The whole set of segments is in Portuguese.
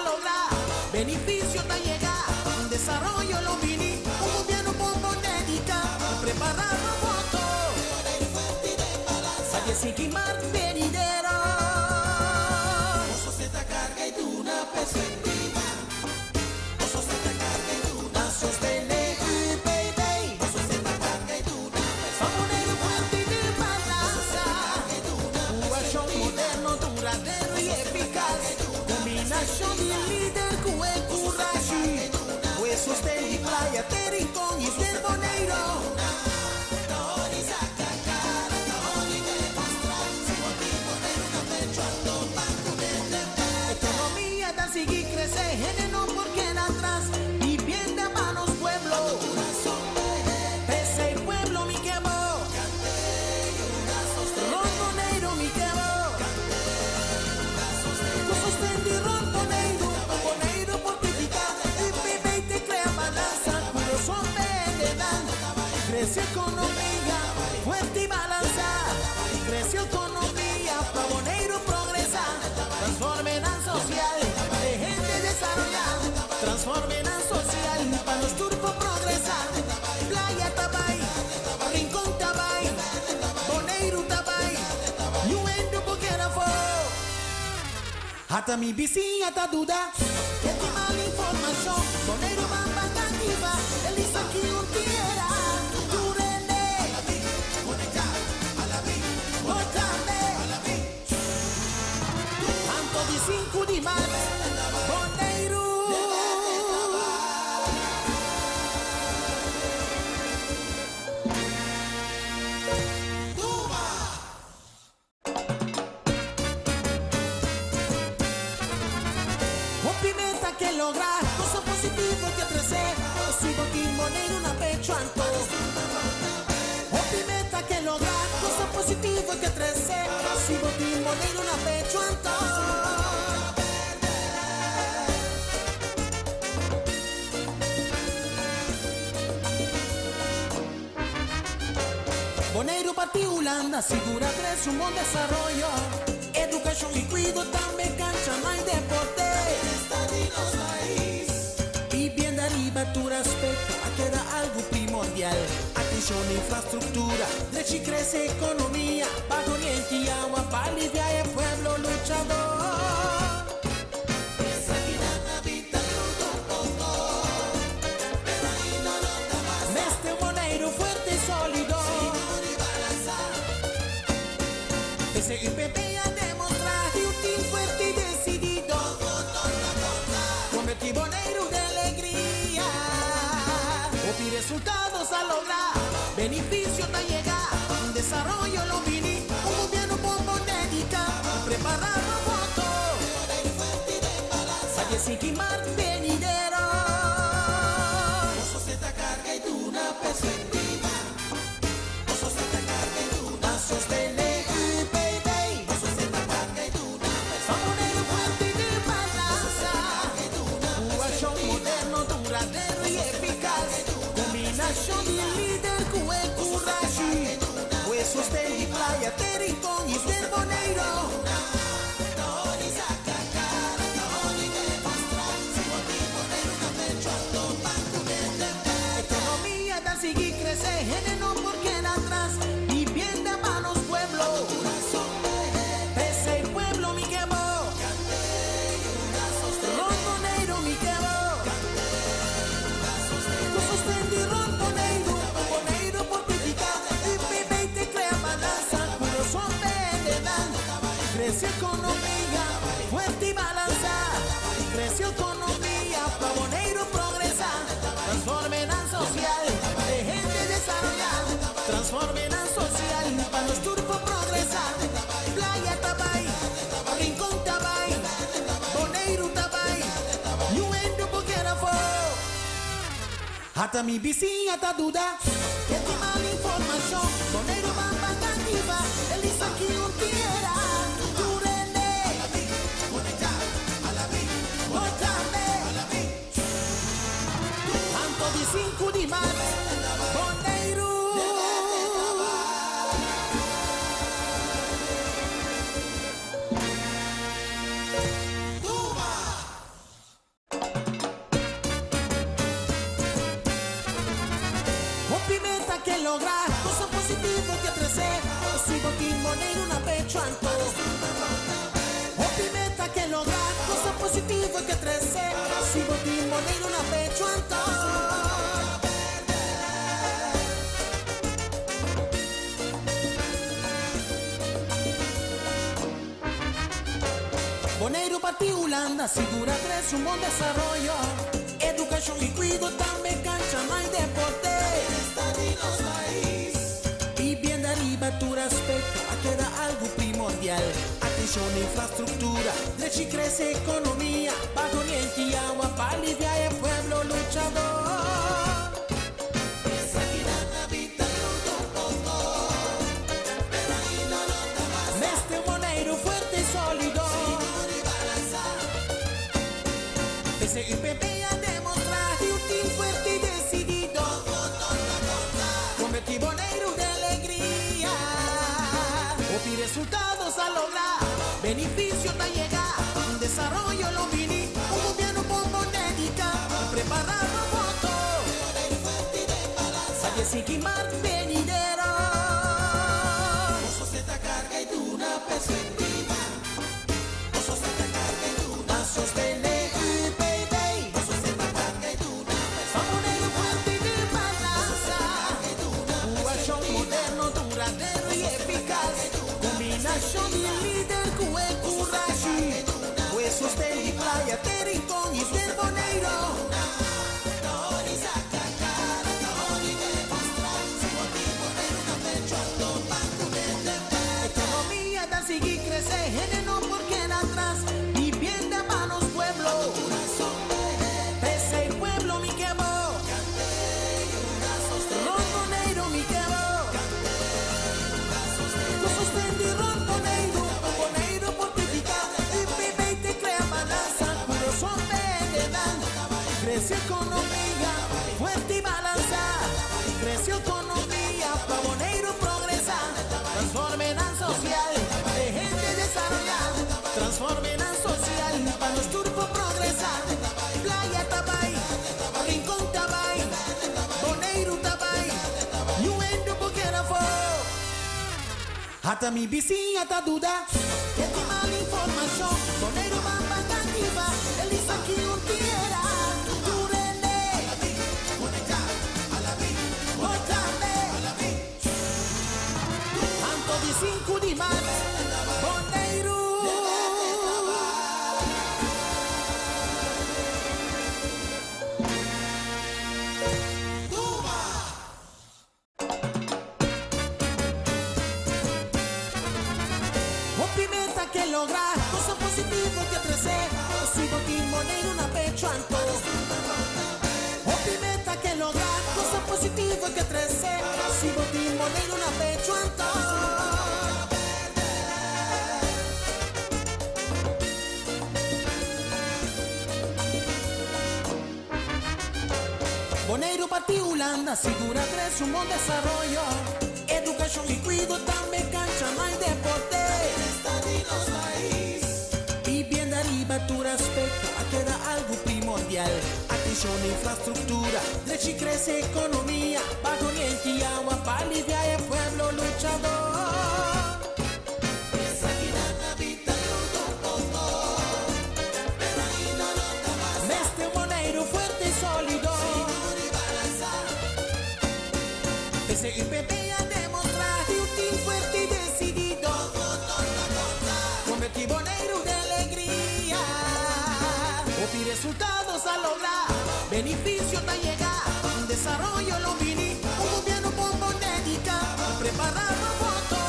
lograr, beneficio te llega, un desarrollo lo vini, un gobierno bombo dedica, preparado voto, Valle Siquimar venidero, Oso se te carga y tú una perspectiva, Oso se te carga y tú una sostener, baby, Oso se te carga y tú una Vamonero fuerte y de balanza, un show moderno, duradero y eficaz, combinación de líder con el coraje, huesos de playa, tericón y del boneiro. Economía da seguir crecer, no porque en atrás y bien de manos pueblo. Ese el pueblo mi quemo, ronconeiro mi quemo. Tú sostendi ronconeiro, boneiro fortificado, y bebé te crea balanza, puro son de dan. Crece economía, fuerte y balanza, crece economía, pa' boneiro progresa, transformen en social, de gente desarrollada, transformen en social, para los turcos progresar, playa tabay, rincón tabay, boneiro tabay, yuendo boquera fo, hasta mi vizinha ta duda, que te mala información, boneiro mamba activa, el hizo aquí un tierra, durende, Anto di 5 di marzo, boneiro. Pimenta que lograr, cosa positivo que crecer, si botín boneiro una pecho anto. Pimenta que lograr, cosa positivo que crecer, si botín boneiro una pecho anto. Boneiro particulanda, segura tres un buen desarrollo, educación y cuido, también cancha, más deporte. Vivienda, ribatura, aspecto, queda algo primordial. Atención, infraestructura, leche crece economía, bajo oriente y agua, para aliviar el pueblo luchador. Esa guinana vita ludo poco, pero ahí no lo da más. Este boneiro fuerte y sólido, Seguro y balanza, ese IPP a demostrar y útil, fuerte y decidido. Convertir boneiro de alegría, y resultados a lograr, beneficio te llega, un desarrollo lo vini, un gobierno bombo dedica, preparado voto, Valle Siquimar venidero, Oso se te carga y tú una perspectiva, Oso se te carga y tú una sostener, baby, Oso se te carga y tú una Vamonero fuerte y de balanza, un show moderno, duradero y eficaz, combinación de líder con el coraje, huesos de playa, tericón y del boneiro. Economía da seguir crecer, no porque en atrás y bien de manos pueblo. Ese el pueblo mi quemo, ronconeiro mi quemo. Tú sostendi ronconeiro, boneiro fortificado, y bebé te crea balanza, puro son de dan. Crece economía, fuerte y balanza, crece economía, pa' boneiro progresa, transformen en social, de gente desarrollada, transformen en social, para los turcos progresar, playa tabay, rincón tabay, boneiro tabay, yuendo boquera fo, hasta mi vizinha ta duda, que te mala información, boneiro mamba activa, el hizo aquí un tierra, durende, Anto di 5 di marzo, boneiro. Holanda assicura tres un buon desarrollo. Educación y cuido también cancha, no hay deporte. Estados país. Vivienda arriba tu respecto, queda algo primordial. Atención a infraestructura, de chi crece economía. Bajo oriente y agua para aliviar el pueblo luchador. Esa vida la vida un poco, pero ahí no nota más. Mestre Boneiro fuerte y sólido. Sin ni balanza. Ese UPB a demostrar un team fuerte y decidido. Convertir Boneiro de alegría. Obtener resultados a lograr. Beneficio te llega. Un desarrollo lo vini. Un gobierno bombonérica. Preparado voto. Sayesiki Mar venidero. Oso se te carga y tú una perspectiva. Oso se te carga y tú una A sostener UPB. Oso se te carga y tú una Boneiro fuerte y de balanza. Un acción moderno, duradero y eficaz. Combinación de líder con el coraje. Huesos de y playa, Tericón y del Boneiro. Economía da seguir crecer, género porque atrás. Vivienda para los pueblos. Pese el pueblo mi quemo. Ron Boneiro mi quemo. Lo sostendí Ron Boneiro. Boneiro fortificado. UPB te crea balanza. Puro son venedan. Crece economía. Fuerte y balanza. Creció economía. Pa' Boneiro progresa. Transformen a social. De gente desarrollada. Transformen a social. Pa' los turcos progresar. Playa Tabay. Rincón Tabay. Boneiro Tabay. You end up porque fo. Hasta mi vizinha tá duda. Que tem mala informação. Boneiro mamba cativa. Eles aqui não tira. Durene. Tanto de 5 de março. Boneiro. Movimenta que lograr, cosa positiva que crecer. Sigo aquí Boneiro na pecho anto. Movimenta que lograr, cosa positiva que crecer. Sigo aquí Boneiro na pecho anto. Boneiro partió Holanda, asegura tres un buen desarrollo. Educación y cuido también cancha, no hay deporte. Estados país. Vivienda arriba tu respecto, queda algo primordial. Atención a infraestructura, de chi crece economía. Bajo oriente y agua para aliviar el pueblo luchador. Esa vida la vida un poco, pero ahí no nota más. Mestre Boneiro fuerte y sólido. Ni balanza. Ese UPB a demostrar un team fuerte y decidido. Convertir Boneiro de alegría. Obtener resultados a lograr. Beneficio te llega. Un desarrollo lo vini. Un gobierno bombonérica. Preparado voto.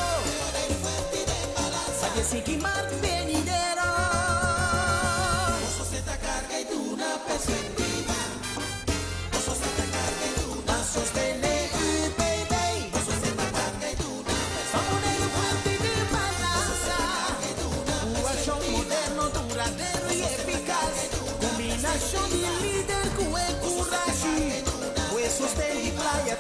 Sayesiki Mar venidero. Oso se te carga y tú una perspectiva. Oso se te carga y tú una A sostener UPB. Oso se te carga y tú una Boneiro fuerte y de balanza. Un acción moderno, duradero y eficaz. Combinación de líder con el coraje. Huesos de y playa,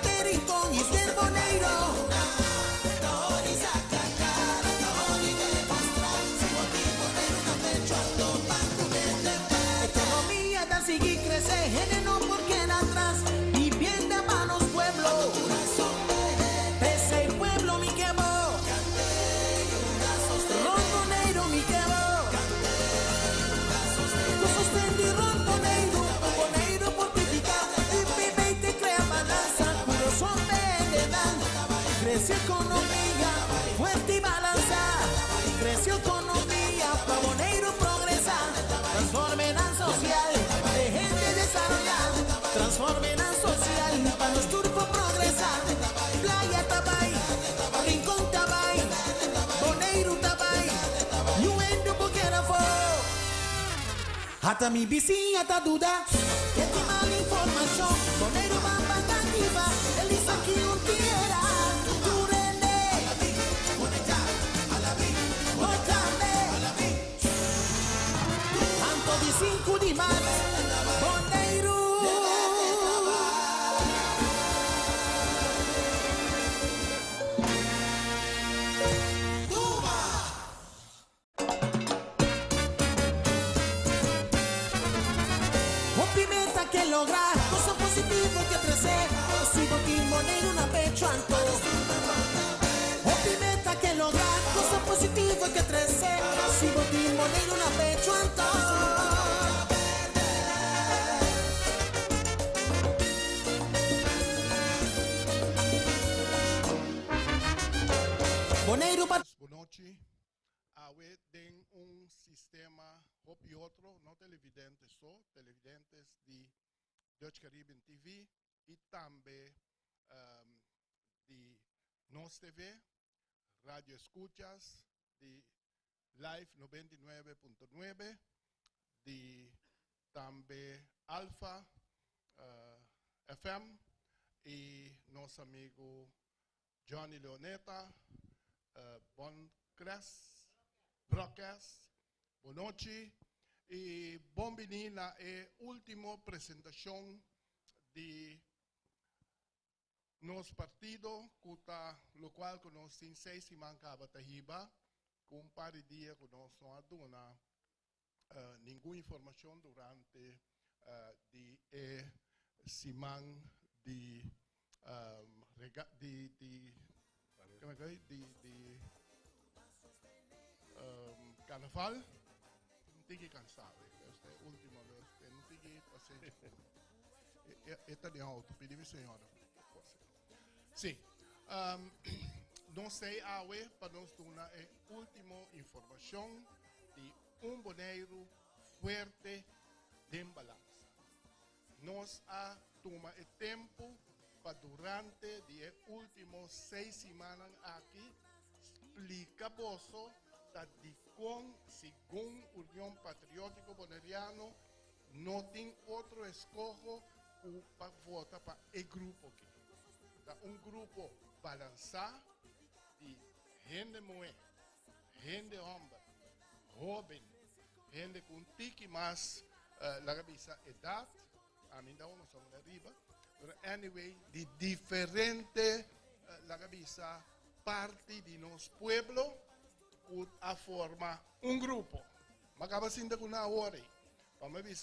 transformen a social, dejen de desarrollar, transformen a social, para los turcos progresar. Playa Tabay, Rincón Tabay, Bonaire Tabay, you ain't do Burkina Faso. Hasta mi bici, hasta duda, que te mal información, Bonaire Bamba Gativa, Elisa aquí un tierra, Turende, Mojande, Anto di Cinco di Mar, Bonaire. Pimenta que lograr, cosa positiva que crecer, si botín Bonaire una pecho anto. Pimenta que lograr, cosa positiva que crecer, si botín Bonaire una pecho anto. Bonaire para Bonochi, awe den un sistema hopi otro, no televidentes so, televidentes di Dutch Caribbean TV e tambe di Nos TV, Radio Escuchas, di Live 99.9, di tambe Alpha FM e nos amigo Johnny Leoneta, Bon Cres, Broadcast, Bonochi e bombini na ultima presentación de nos partido, cuta lo cual conoce en 6 semanas Tahiba, con un par de días que nos no aduna ninguna información durante de semana de carnaval, não tinha cansado. Esta é a última vez que não tinha paciência. Esta de alto, pedi a senhora. Sim. Não sei para nós dar a última informação de Bonaire forte de balança. Nós tomamos o tempo para durante os últimos 6 semanas aqui explica boso de com segundo União Patriótico Bonaireano não tem outro escolho para votar para o grupo aqui. Grupo balançado de gente mulher, gente homem, jovem, gente com tique mais la cabeça idade, a mim não somos arriba, mas anyway, de diferente la cabeça parte de nosso pueblo a formar grupo. Mas acaba sendo com a hora. Vamos ver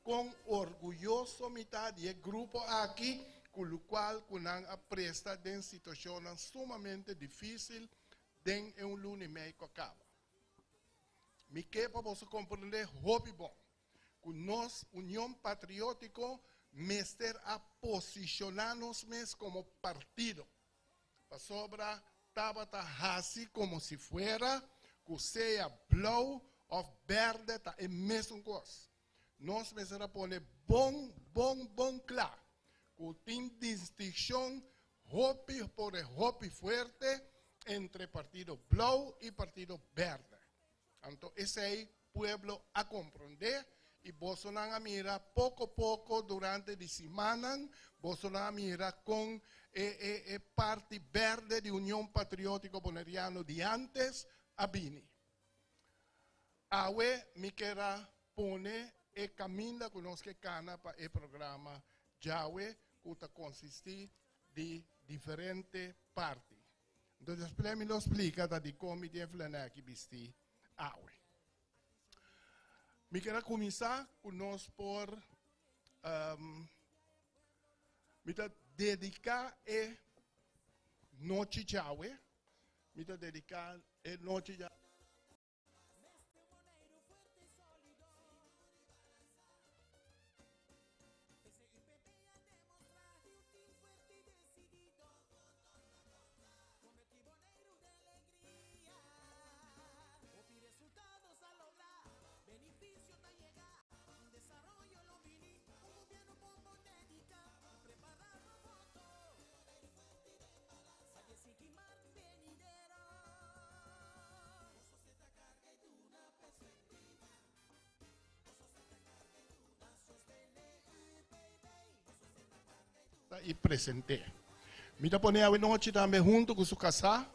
com orgulhoso mitad de grupo aqui, com o qual a presta em situação sumamente difícil em lunes e meio que acaba. Me quer para você compreender hobby bom. Com nós, União Patriótico, mestre a posicionar-nos como partido. Para sobra Tabata Hassi como se fuera, que seja blue ou verde, tá é mesmo coisa. Nós mesmo pone bom claro. Que tem distinção hopi por hopi forte entre partido blue e partido verde. Então, esse é o pueblo a compreender e Bolsonaro mira pouco a pouco durante a semana, Bolsonaro mira com parte verde de União Patriótico Bonaireano de antes a Bini. Awe me quer pone e caminha conosco cana para o programa Jawe, que consiste de diferentes partes. Então, para me explica de como de flana que vesti Awe. Me quero começar conosco por me dedicar a noite Jawe, me dedicar a noite Jawe. Resultados a lograr, beneficio te llega. y presenté. Me da poner hoy noche también junto con su casa.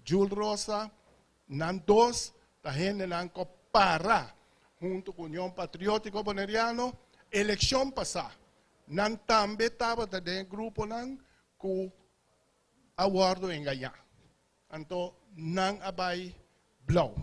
Jul Rosa, nan dos, la gente nan para, junto con Unión Patriótico Boneriano, elección pasada. Nan también estaba de grupo nan ku awardo en Gaya. Anto nan abay blau.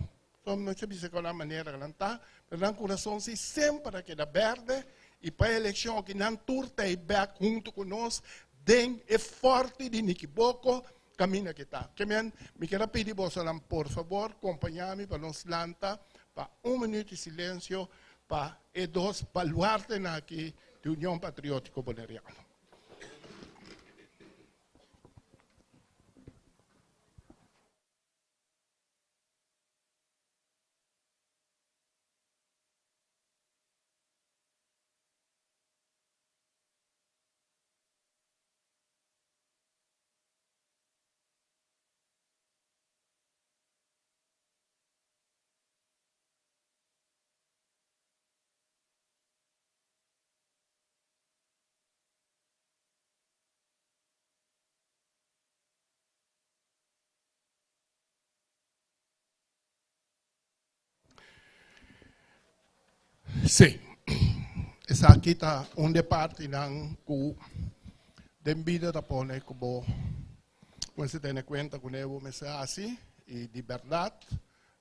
So no se dice con la manera que está, pero nan corazón sí siempre queda verde y para elección que nan turta y back junto con nos den é forte de Niquiboco camina que está. Que me quiero pedir vos por favor acompañarme para nos lanta para un minuto de silencio para dos baluartes aquí de Unión Patriótico Boneriano. Sí, esa aquí está una parte ng ku den vida da pone como se tiene cuenta con Evo Mesasi y de verdad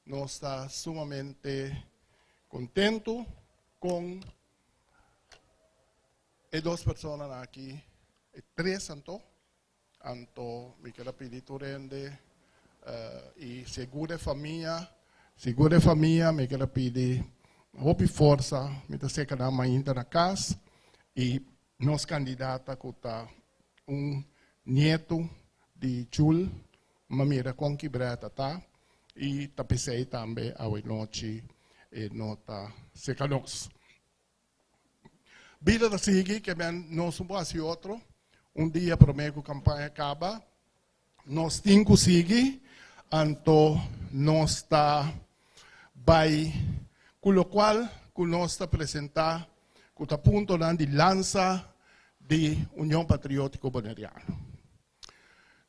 no está sumamente contento con dos personas aquí, tres anto mi quiero pedir tu rende y segura familia me quiero pedir hope força, me dá cerca da manhã na casa e nos candidata cuta neto de Jul, mamira com quebrada tá e tapecei também a noite e nota seca nos. Vida da sigue que nós somos outro, dia prometo campanha acaba, nós cinco sigue, anto nós está vai con lo cual nos está presentar con el punto de lanza de Unión Patriótico Boneriano.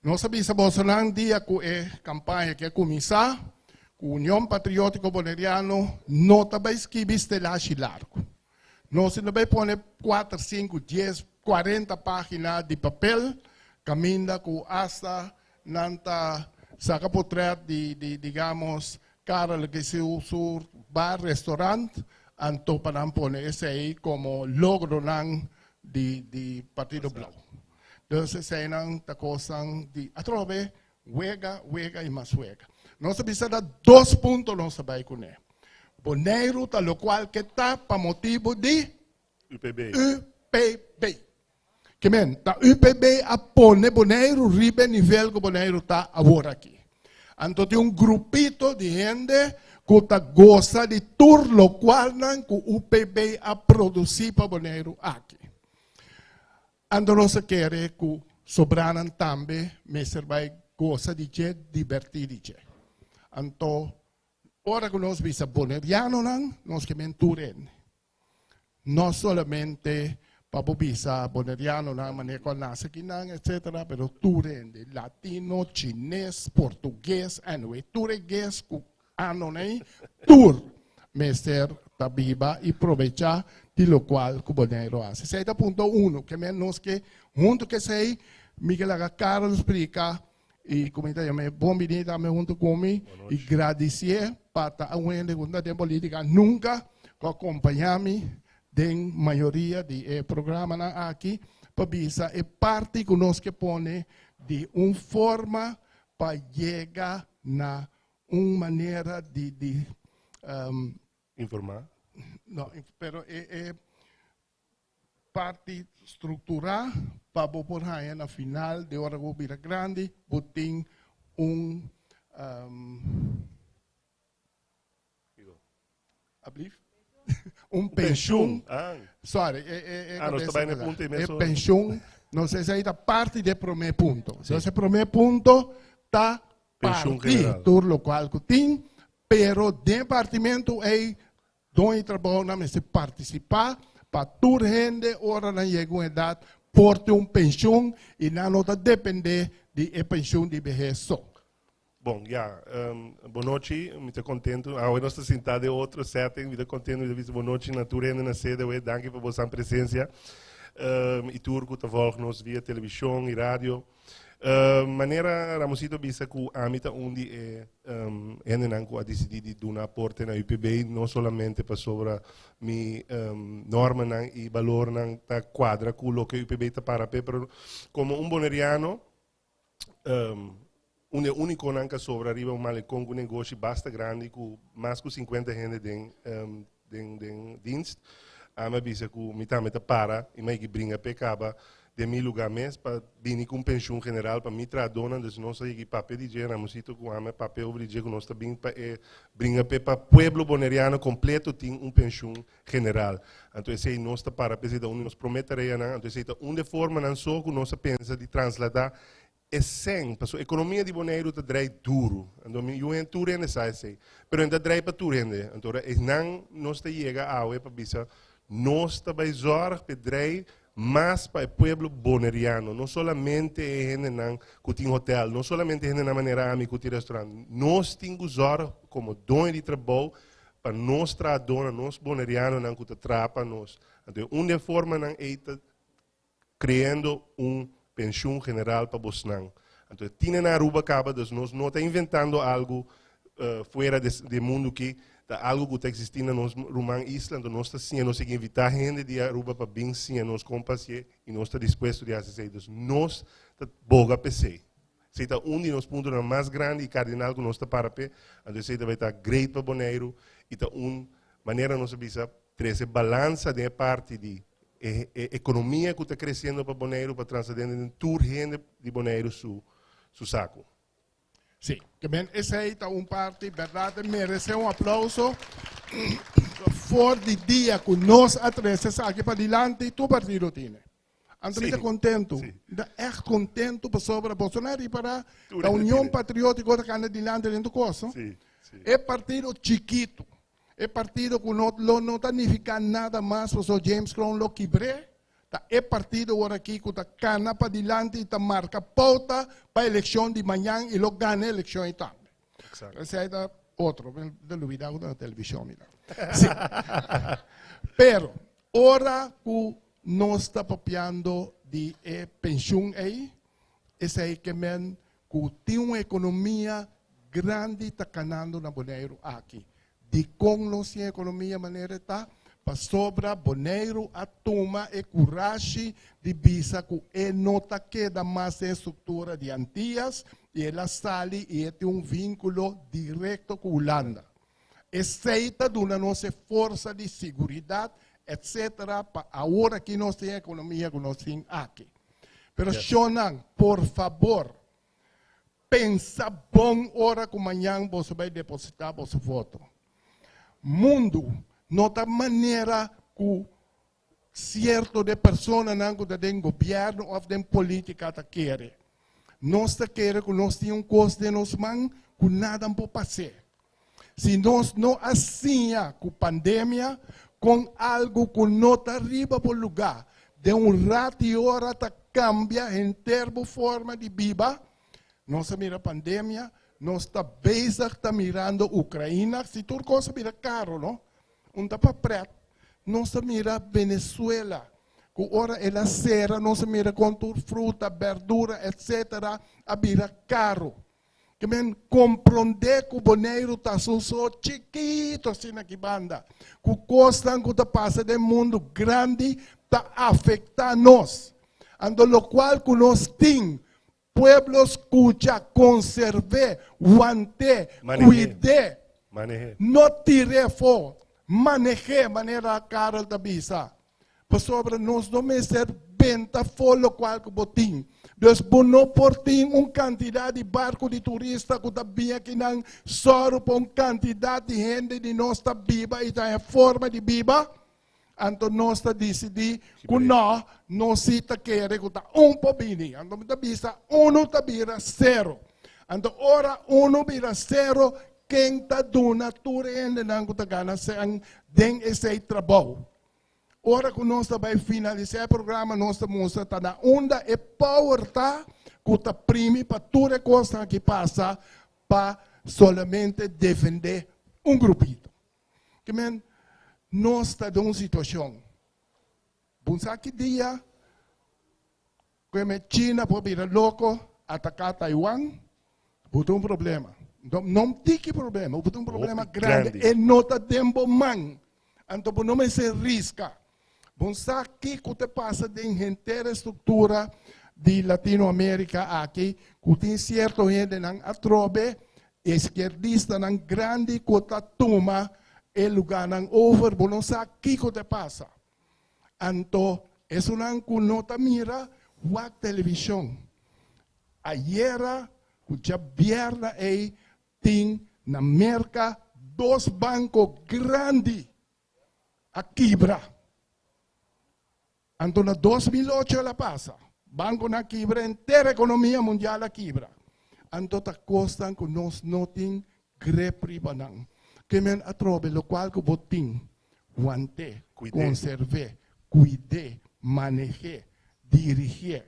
Nos sabemos un día que la campaña que comienza con Unión Patriótico Boneriano no está escrito largo. No se debe poner 4, 5, 10, 40 páginas de papel, camina con hasta nanta saca portrait de digamos cara que se usa bar, restaurante, anto para poner ese ahí como logro de Partido Blau. Entonces, se han cosa de atrove, huega y más huega. No se precisa 2 puntos, no se va a con él. Boneiro, tal lo cual que está para motivo de UPB. Que men, ta UPB a poner Boneiro, ribe nivel que Boneiro está ahora aquí. Entonces, un grupito de gente que goza de todo lo cual que UPB a producido para Boneiro aquí. Entonces, se quiere que sobranan también, me serve goza de divertir. Entonces, ahora que nos visa boneriano, nos que menturen. No solamente para visa boneriano, manera con nace aquí, etcétera, pero turen de latino, chinés, portugués, turegués, tur, meser tabiba y aprovechar de lo cual el bonero hace. 6.1, que menos que junto que sei, Miguel Carlos explica, y como te llamé, bom venir también junto conmigo, y agradecer para a una segunda de política, nunca acompañarme de mayoría de programa aquí, para visa, es parte que nos que pone de una forma para llegar a una manera de informar. No, pero es parte estructural para poder en la final de hora gobierno grande, botín un un pensión. Sorry, no está bem no punto e mesmo. Pensión, não sei se aí está parte do primeiro ponto. Sim. Então, esse primeiro ponto está Pensión parti general. turlo qual tem, pero departamento é donde trabalha mas se participar para toda gente ora na chegou a idade porte pensão e não está depender de pensão de vejez só. Bom, ja, boa noite, muito contento. Hoje nós estamos sentados em outro setting, muito contento de ver boa noite na tua na sede. Danke por vossa presença. E turco te volg via televisão e rádio. Maneira ramosito bisa ku amita undi ene nanku a decidi di duna aporte na UPB non solamente per sopra mi norma nang i valor nang ta quadra ku lo che UPB ta para pe pero como un boneriano un unico nanka sopra arriva un malecon un negócio basta grande ku mas ku 50 gente den dienst ama bisa ku mita para e mai que brinca pe caba de mi lugar mês para vir com pensão general para me tradona dus nós aí papel de dinheiro nósito com a papel de dinheiro nós também para brinca para pueblo boneriano completo tem pensão general então esse nós está para pesar onde nós prometeria então esse onde forma não só que nós pensa de transladar é sem para a economia de Bonaire está drai duro então eu entro rende sai sei pero ainda drai para tu rende então é não nós está chega a para bisa nós está vai zorg para drai mas para o pueblo boneriano, não somente gente que tem hotel, não somente gente na maneira amiga que tem restaurante, nós temos hora como dono de trabalho para nós tradona, nós bonerianos não que trapa nós. Então, uma forma não é criando pensão general para nós não. Então, tinha na Aruba acaba, nós não está inventando algo fora do mundo que algo que está existindo na Rumã Island, nós estamos invitar gente de Aruba para vir sim, nós compartilhar e nós estamos dispostos a fazer isso. Nós estamos boga PC. Se está de nos pontos mais grande e cardinal que nós estamos para pé, então se vai estar great para Bonaire e está maneira nós precisa trazer balança de parte de economia que está crescendo para Bonaire para transcender em toda gente de Bonaire su saco. Sim, também essa aí está parte, verdade, merece aplauso. For de dia que nós atrasamos aqui para diante, tu partido tem. André está contento, está echt contento para sobre a Bolsonaro e para a União Patriótica que anda diante dentro do coisa. É partido chiquito, é partido que não significa nada mais para o James Crown lo quebré. É partido agora aqui que está cana para diante e está marca pauta para a eleição de manhã e logo ganha a eleição também. Esse aí é outro, de novidade na televisão. Sim. Pero, ora que nós está papiando de pensão aí, esse aí que tem uma economia grande está canando na Bonaire aqui. De como nós a economia maneira está, para sobra Bonaire a toma e coragem de bisa que não está queda mais em estrutura de Antillas e ela sai e tem vínculo direto com a Holanda. Aceita de uma nossa força de segurança, etc. Para agora que nós temos a economia que nós temos aqui. Pero Shonan, por favor, pensa bom hora que amanhã você vai depositar vosso voto. Mundo nota maneira que certo de pessoas que têm governo ou têm política que querem. Nós queremos que nós tenhamos coisa de nós mãos que nada pode passar. Se nós não assim com a pandemia, com algo que não está arriba para o lugar, de rato e hora que cambia em termos de forma de vida, nós mira a pandemia, nós está mirando a Ucrânia, se tudo coisa mira caro, não? Unta para preto, nós mira Venezuela, que ora ela serra, nós mira com fruta, verdura, etc. a mira caro. Que men compreender que o Bonaire está só chiquito assim na banda, que o custo que está passando no mundo grande está afetando nós. Ando lo qual que nós temos pueblos escucha, conservar, guante, cuidar, não tirar fora. Manejar maneira cara da bisa. Por sobre nós não me ser venta fora qual que botim. Deus bonou por ti quantidade de barco de turista que também aqui não só por quantidade de gente de nossa viva e da forma de viva. Então nós decidimos que não se quer que pouquinho. Então da bisa 1 tabira 0. Anto ora 1-0, quem está dando tudo ainda não está ganhando tem esse trabalho. Ora que nós vai finalizar o programa, nós mostra está na onda e power tá que está prime para toda coisa que passa para solamente defender grupito. Que men nós está em uma situação. Bunsa que dia que a China pode vir louco atacar Taiwan, botou problema. Não tem que problema, botou problema grande. E não está tempo man. Então não me se risca. Bunsa que te passa de inteira estrutura de Latinoamérica aqui, que tem certo gente não atrobe, esquerdista não grande que está toma o lugar não over, não sabe o que te passa. Então, isso não que não te mira a televisão. Ayer, já vierna aí, tem na América 2 bancos grandes a quebra. Então, na 2008 ela passa. Banco na quebra, inteira a economia mundial a quebra. Então, ta costan que nós não temos grepe para não. Que men atrobe, lo qual que botin, guante, conserve, cuide, maneje, dirige.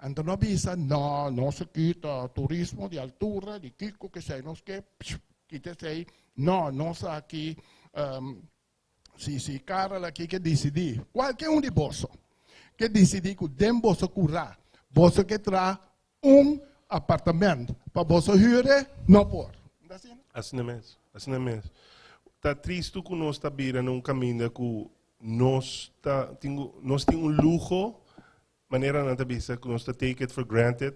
Então, não bisa, não se quita turismo de altura, de Kiko, que sei, nos que, quita sei, não se aqui, si cara aqui que decidi, qualquer de bolso, que decidi que tem bolso curar, bolso que traz apartamento, para bolso hyre, não por. Assim é mesmo. Está triste que nós está virando caminho que nós temos luxo, maneira na cabeça que nós está take it for granted,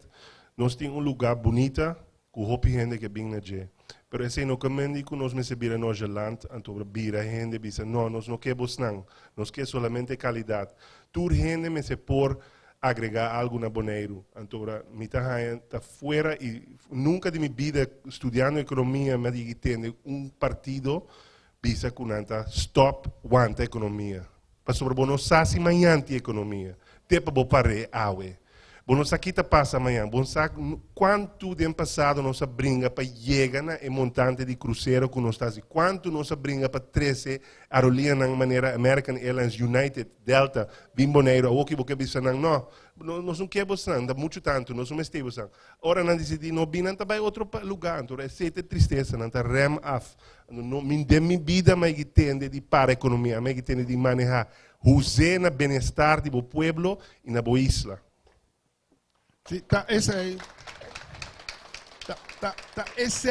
nós temos lugar bonito, que hope gente que vem na gente. Pero esse no caminho que nós me se vira no Zelanda, então vira gente bisa nós não queremos não, nós queremos solamente qualidade. Tur gente me se por agregar algo na boneiro. Então, me está fora e nunca de minha vida estudando economia me digo que partido bisa que não stop want economia. Para sobre bono sasi manhã economia. Tempo bo pare awe. Bono sakita passa amanhã. Bono sabe quanto tempo passado nós brinca para chegar na montante de cruzeiro que nós está. Quanto nós brinca para 13 aerolíneas na maneira American Airlines, United, Delta, Bimboneiro, o que você bisa não. Nós não queremos não, muito tanto, nós não estamos não. Ora não decidi não vir para outro lugar, então é certa tristeza, não está rem af. Não me dê minha vida, mas que tende de para a economia, mas que tende de manejar o na bem-estar do povo e na boa isla. Sí, ese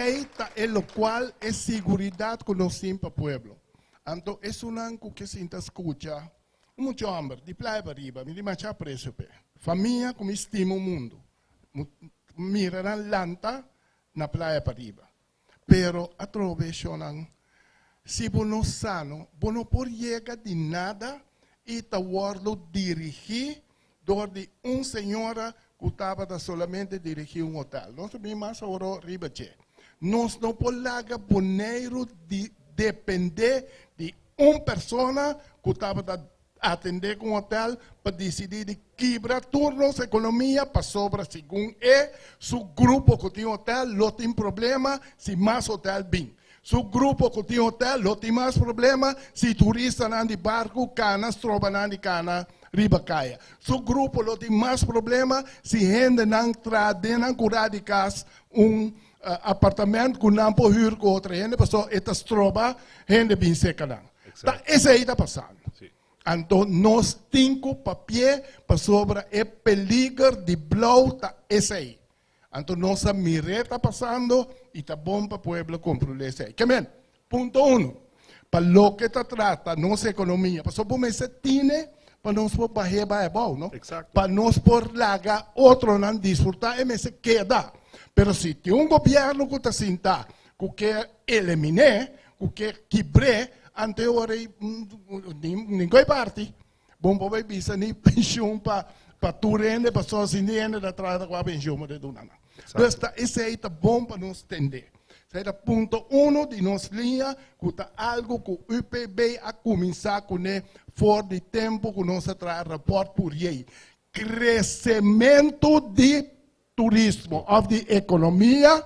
ahí es lo cual es seguridad que nos siempre el pueblo. Entonces, es un anco que se escucha mucho hambre, de playa para arriba, me dice preso. Familia como estima el mundo. Mirarán lanta na playa para arriba. Pero a través si vos no sano, vos no por llegar de nada y te guardo dirigir de una señora que estaba solamente dirigir un hotel. Nós também mais ahora ribache. Nós não podemos poner de depender de uma pessoa que estava atender com um hotel para decidir de quebrar turnos, economia para sobra segundo seu grupo que tem hotel, não tem problema se mais hotel vem. Seu grupo que tem hotel, não tem mais problema se turista não de barco, canas, trova não de cana, ribacaia. Seu grupo não tem mais problema se gente não traz, não curar de casa apartamento que não pode ir com outra gente, porque estas trova, gente bem seca não. Esse aí está passando. Sim. Então, nós temos papel para sobre o peligro de blow, esse aí. Então, nossa mireta está passando e está bom para o povo controlar esse aí. Ponto 1. Para o que está trata nossa economia, para sobre esse time, para nós por barreira é bom, não? Para nós por largar outro não disfrutar, e se queda. Pero se tem governo que está sentado, que quer eliminar, que quer quebrar, ante ora ninguém parte. Bom, para ver nem pensão para turende, para sozinho, da trás da pensão de dona. Então, esse aí está bom para nós entender. Esse é o ponto 1 de nossa linha, que está algo que o UPB a começar com fora de tempo que nós traz rapport por aí. Crescimento de turismo, of the economía,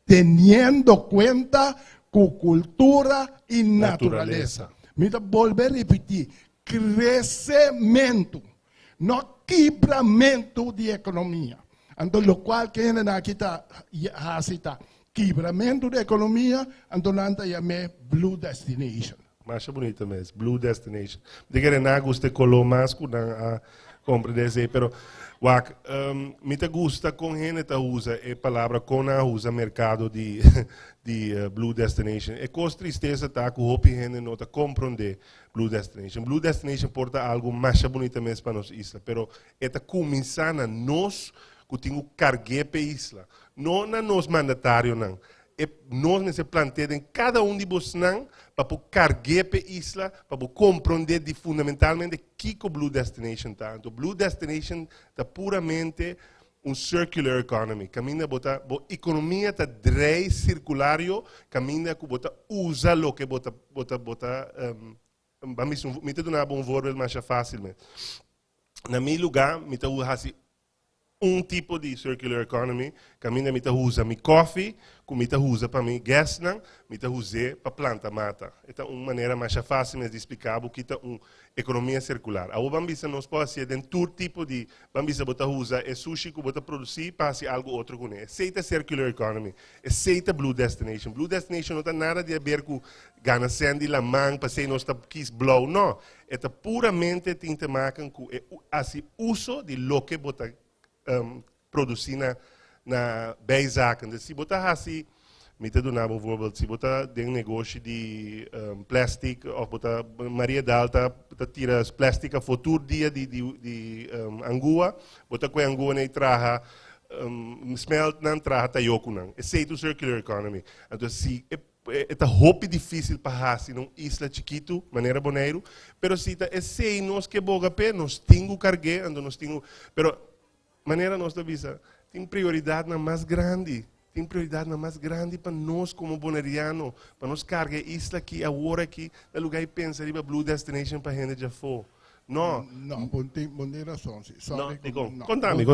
teniendo cuenta con cultura y naturaleza. Mira, volver a repetir, crecimiento, no quebramento de economía. Entonces, lo cual que aquí está, quebramento de economía, entonces llamé Blue Destination. Mais bonita mesmo, Blue Destination. De que não gosta color mais que não compreende, pero wak me te gusta com gente que usa a palavra com a usa mercado de Blue Destination. É com tristeza tá que hope gente não tá compreender Blue Destination. Blue Destination porta algo mais bonito mesmo para nós isla, pero é tá começar na nós que tenho cargue para isla, não na nós mandatário não. Nós nesse planteio em cada de vocês para carregar para a isla, para compreender fundamentalmente que o Blue Destination está. Então, Blue Destination está puramente circular economy. Caminha bota economia está drei circulario, caminha que bota usa lo que bota vamos me te dar um exemplo mais fácil. Na meu lugar, me te usa tipo de circular economy, caminha me te usa mi coffee, que me te usa para mim gas não, me te usa para planta mata. Esta é uma maneira mais fácil de explicar o que é uma economia circular. A bambisa nós pode ser dentro tipo de bambisa bota usa é sushi que bota produzir para se algo outro com ele. Aceita circular economy, aceita Blue Destination. Blue Destination não tem nada a ver com ganhar sandy la mang para ser nós quis blow, não. É puramente tinta marca com assim uso de lo que bota produzir na beisaca. Se botar assim, me te donava exemplo, se botar de negócio de plástico, ou botar Maria Dalta, tira plástico a futuro dia de angua, botar com a angua nem traha, smelt não traha tayoku não. É feito circular economy. Então, se é hope difícil para fazer numa isla chiquito, maneira boneiro, pero se é sei nós que boga pé, nós temos cargue, então nós temos, pero maneira nós da visa tem prioridade na mais grande, tem prioridade na mais grande para nós como boneriano, para nós carregar isla aqui agora aqui, no lugar e pensa riba Blue Destination para gente já for. Não, não, bom tem razão, sim. Não, contame.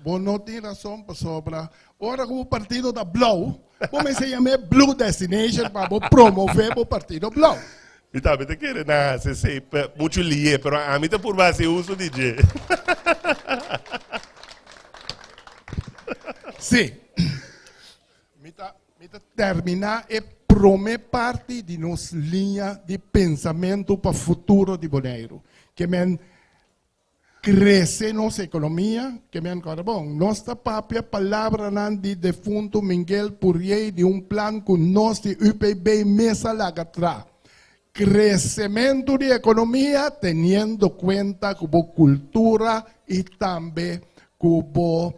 Bom não tem razão para sobra. Ora o partido da Blow, como se chama Blue Destination para promover o partido Blow. Então, me te quer na, se sei muito lie, pero a mim tá por base uso DJ. Sim. Me terminar é primeira parte de nossa linha de pensamento para o futuro de Bonaire. Que cresce nossa economia, que agora bom, nossa própria palavra de defunto Miguel Purrier de plano com nós de UPB mesa lá atrás. Crescimento de economia teniendo cuenta como cultura e também como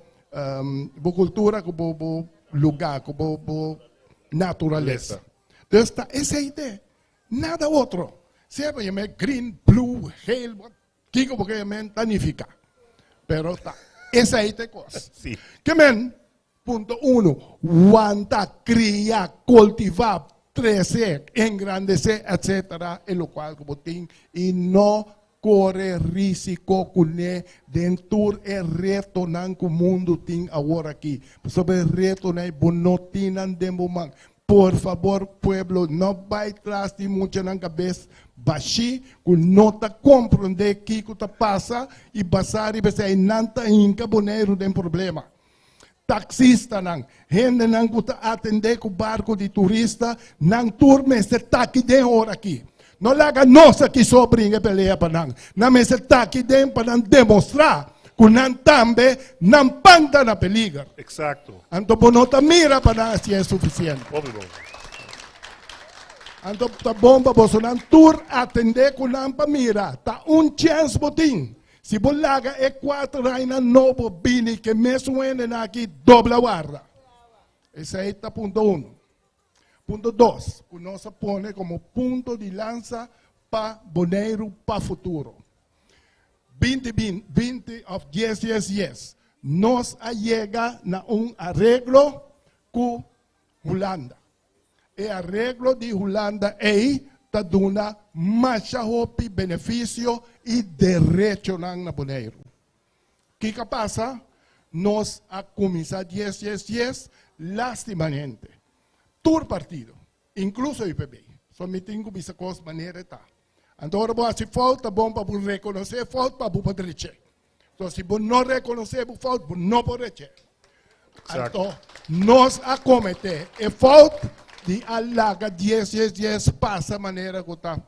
cultura, como lugar, como naturaleza. Então, essa ideia, nada outro. Sempre eu green, blue, hail, que porque eu tanifica. Pero tá, essa aí é coisa. Sim. Que ponto 1, aguantar, criar, cultivar, crescer, engrandecer, etc. É o qual como tem e não corre risco com dentro é reto que o mundo tem agora aqui. Sobre reto não bonotinan de momento. Por favor, pueblo, não vai atrás de muito na cabeça. Baixi, que não está compreender o que está passa e passar e você não está inca boneiro tem problema. Taxista não, gente não que está atender com barco de turista, não turma esse taxi de hora aqui. Não laga nossa que sobrinha peleia para não. Não esse taxi de para demonstrar que não também não panta na peliga. Exato. Então, bonota mira para se é suficiente. Óbvio. Então, tá bom para você não tur atender com não para mira. Tá chance botim. Se bolaga é 4 reina novo bini que mesmo ainda aqui dobla guarda. Esse aí tá ponto 1. Ponto 2, que nós põe como ponto de lança para Bonaire para futuro. 20 of yes. Nós chega na arreglo com Holanda. E arreglo de Holanda está dando mais benefício e direito na Bonaire. O que passa? nos a começar 10, lastimamente. Todo partido, incluso o IPB, só me tenho que essa coisa maneira tá. Então, se falta, bom para reconhecer, falta para poder rechear. Então, se você não reconhecer, falta, você não pode rechear. Então, nós a cometer é falta de alaga 10 passa maneira que tá.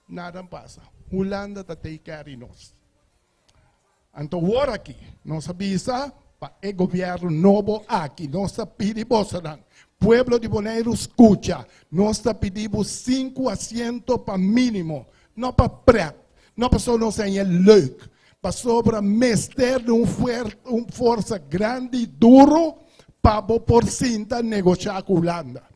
Nada passa. Holanda está take care de nós. Então, agora aqui, nós avisa para o governo novo aqui, nós pedimos pueblo de Bonaire escucha, nós pedimos 5 assentos para mínimo, não para preto, não para só nós ser leuk, para sobre mester de força grande e duro para por cinta negociar com Holanda.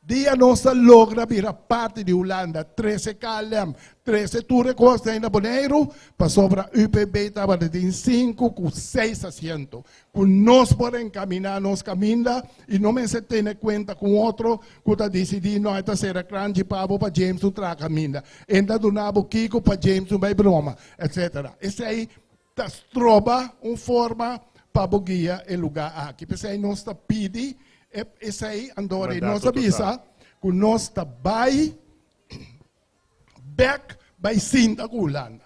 Dia nós logra virar parte de Holanda, 13 KLM, 13 Ture Costa em Bonaire, para sobre UPB estava de 5 com 6 assentos. Com nós podemos caminhar, nós caminhamos, e não me se tem conta com outro, que está decidindo, não, esta será grande para James Utra caminha. Ainda do Nabo Kiko para James vai broma, etc. Esse aí, trova uma forma para guiar o lugar aqui. Esse aí nós está pedindo, esse aí, Andorra, nós avisa que nós está back by cinta com Holanda.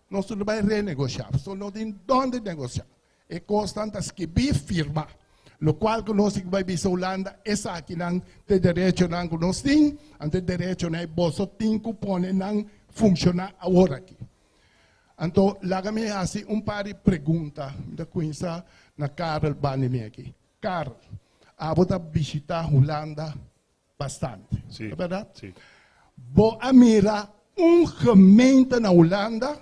Nós não vai renegociar, só não tem onde negociar. É constante escrever firma, lo qual que nós vai visar Holanda, essa aqui não tem direito não que nós temos, não tem direito não bolso tem que pôr não funcionar agora aqui. Então, lá-me assim par de perguntas da coisa na Karel Banime aqui. Karel, vou visitar Holanda bastante, Sim. é verdade? Sim. Vou mirar gemeente na Holanda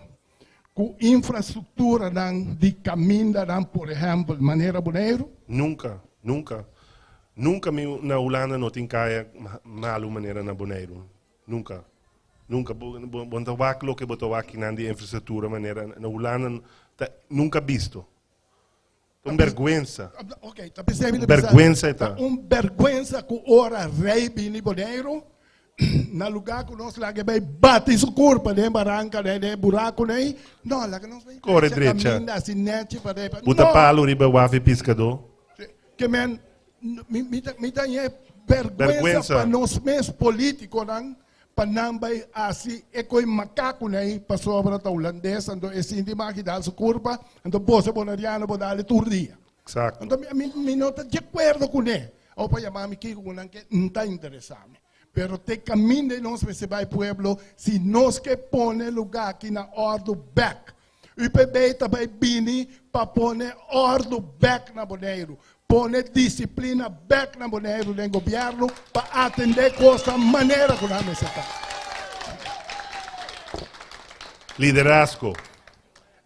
com infraestrutura de caminho, por exemplo, de maneira Bonaire? Nunca. Na Holanda não tem caia mal maneira na Bonaire. Nunca. Bonta waklo que botou aqui na infraestrutura maneira na Holanda nunca visto. Vergüenza. Ok, está percebendo? Vergüenza está. Vergüenza que ora rei bini Bonaire, na lugar que nós lá que vai bater sua corpo, né, barranca, né, buraco, né? Não, lá que nós vai. Corre direita. Buta No. palo riba wave pescador. Que men, me tem vergüenza para nós mesmos políticos, não? Para não vai assim, é com macaco, né? Para sobre a holandês, então é assim de máquina sua curva, então você bonariano pode dar todo dia. Exato. Então me não está de acordo com ele. Ou para chamar-me que não está interessado. Pero te caminho de nós se vai pueblo, se nós que põe lugar aqui na ordem back. O IPB também bini para pôr ordem back na Bonaire. Põe disciplina back na Bonaire no governo para atender coisa maneira que nós está. Liderazgo.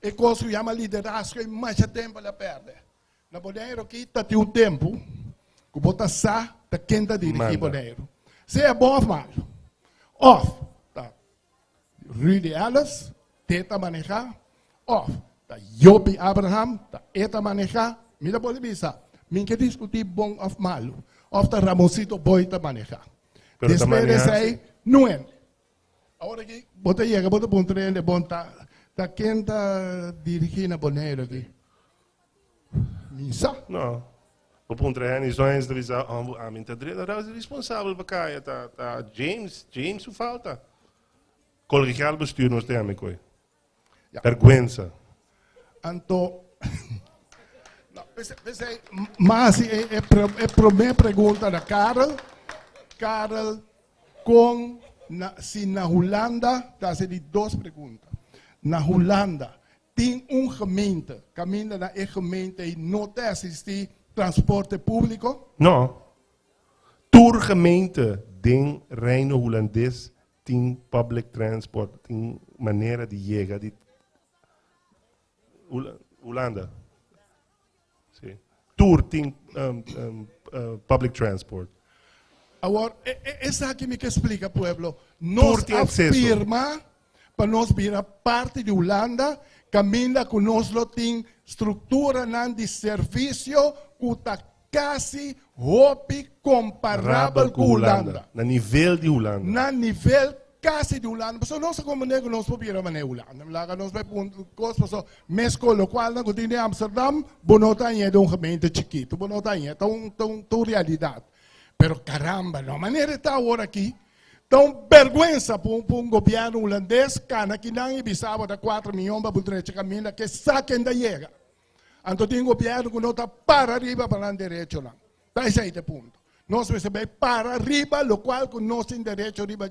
E coisa que chama liderazgo e mais tempo ela perde. Na Bonaire aqui está um tempo que bota sa da quem está dirigindo Bonaire. Se é bom ou mal? Off, tá. Rudy Ellis, tenta manejar. Off, tá. Jopi Abraham, tá. Eta manejar. Mira pode pensar. Minha discutir bom ou mal. Off, tá. Ramosito Boita manejar. Después aí, não é. Agora aqui, bota chega, bota para um trem de bom, tá. Tá quem está dirigindo a Bonaire aqui? Misa? Não. Op ontreiningswijs er is a minha é responsável para cá, tá James o falta. Colegial bestuur nós temos coi. Vergüenza. Então, mas é a primeira pergunta da Karel. Karel, se na Holanda, tá de duas perguntas. Na Holanda, tem gemeente, caminha na gemeente e não te assistir transporte público? Não. Tour gemeente den reino holandês tem public transport, tem maneira de chegar de Holanda. Sim. Tour tem public transport. Agora, essa aqui me explica, pueblo. Nós afirma para nós virar parte de Holanda, caminha com nós tem estrutura de serviço que está quase comparável com Holanda. Na nível de Holanda. Na nível casi de Holanda, so nós como nego nós popira mané Holanda, lá nós vai coisa so mesco local na continente Amsterdam, bonota é de gemeente chiquito, bonota é tão realidade. Pero caramba, não maneira está agora aqui. Então, vergüenza para um governo holandês, que não ibisava da 4 milhões para poder caminhar, que saquen da chega. Então, tem um governo que não está para arriba para o direito lá. Esse é o ponto. Nós precisamos para arriba, o qual que nós temos direito a arriba,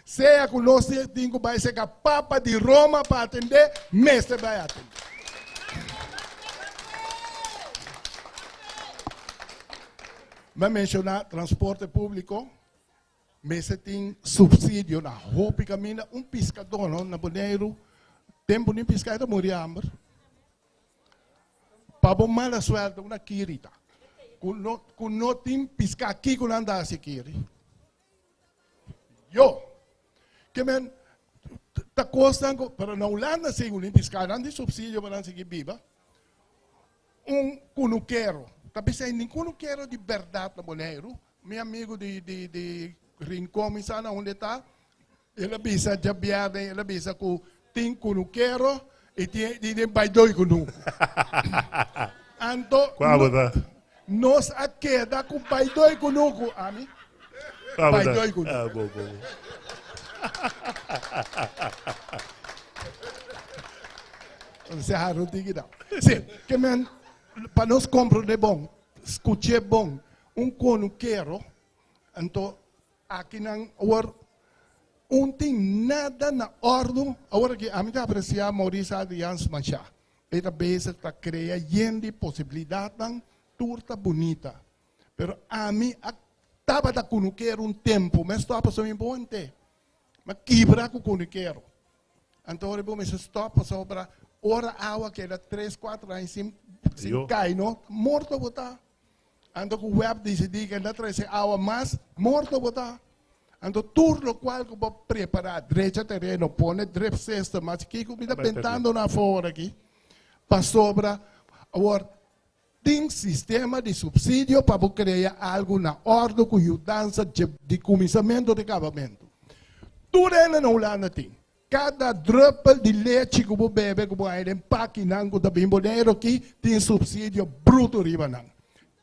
seja que nós temos que ser Papa de Roma para atender, mestre vai atender. Vai mencionar transporte público. Mas tem subsídio na roupa caminha pescador na Bonaire, tempo de pescar morrer hambre. Para mala sueldo na kirita. Quando não tem pescar aqui quando anda a kiri. Eu que men ta costando para na Holanda segundo pescar ande subsídio para seguir viva. Cunuquero, tapi sa hindi cunuquero de verdade na Bonaire. Meu amigo de Rincón, sana onde está, ele bisa jabiada, ele bisa com tem cunuquero e tem baidoi cunu. Anto, nós aqui da com baidoi cunu, ami? Baidoi cunu. Você harou digida. Sim, que men para nós comprar de bom, escutar bom, cunuquero, anto aqui não tem nada na ordem. Agora que a mim está apreciando Maurício Adrians Manchá. Ele besa está criando possibilidade turta bonita. Pero a mim estava da cunuquero tempo, mas estava só importante. Mas quebra com cunuquero. Então eu me stop sobre hora água que era 3, 4 anos sem cai, não? Morto botar. Ando com o web decidi que não traz água mais, morto botar. Ando tudo qual que vou preparar, direita terreno, põe drip cesta, mas que eu me está pentando na fora aqui, para sobra, agora, tem sistema de subsídio para criar algo na ordem com mudança de começamento de acabamento. Tudo é na Holanda tem. Cada dropa de leite que você bebe, que você empaque, que da bimboneiro aqui, tem subsídio bruto riba não.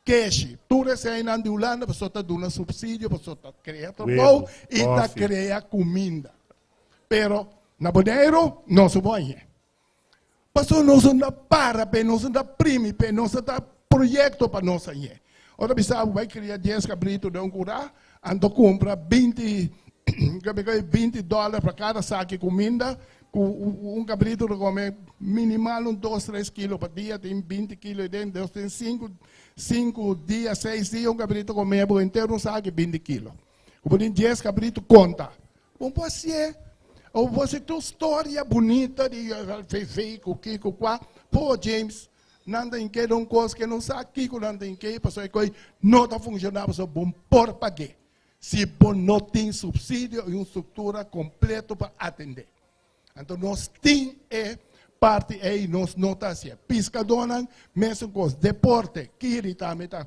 Cash, tudo isso aí na Holanda, a pessoa está dando subsídio, a pessoa está criando trabalho e está criando comida. Pero, na boneiro, não se pode. Pastor, não se dá para, não se dá prime, não se dá projeto para nós aí. Ora, pessoal, vai criar 10 cabritos de curar, ando compra $20 para cada saco de comida, cabrito come minimal 2, 3 quilos por dia, tem 20 quilos dentro, tem 5 dias, 6 dias, cabrito come por inteiro, um saco de 20 quilos. Como tem 10 cabritos, conta. Como pode ser? Ou você tem uma história bonita de Fefe, Kiko, quá. Pô, James, nada em que não coisa que não sabe, Kiko, nada em que, pessoa que não está funcionando, pessoa bom por pagar. Se não tem subsídio e uma estrutura completa para atender. Então, nós temos parte aí, nós notamos, pescadores, mesmo com deporte, que também está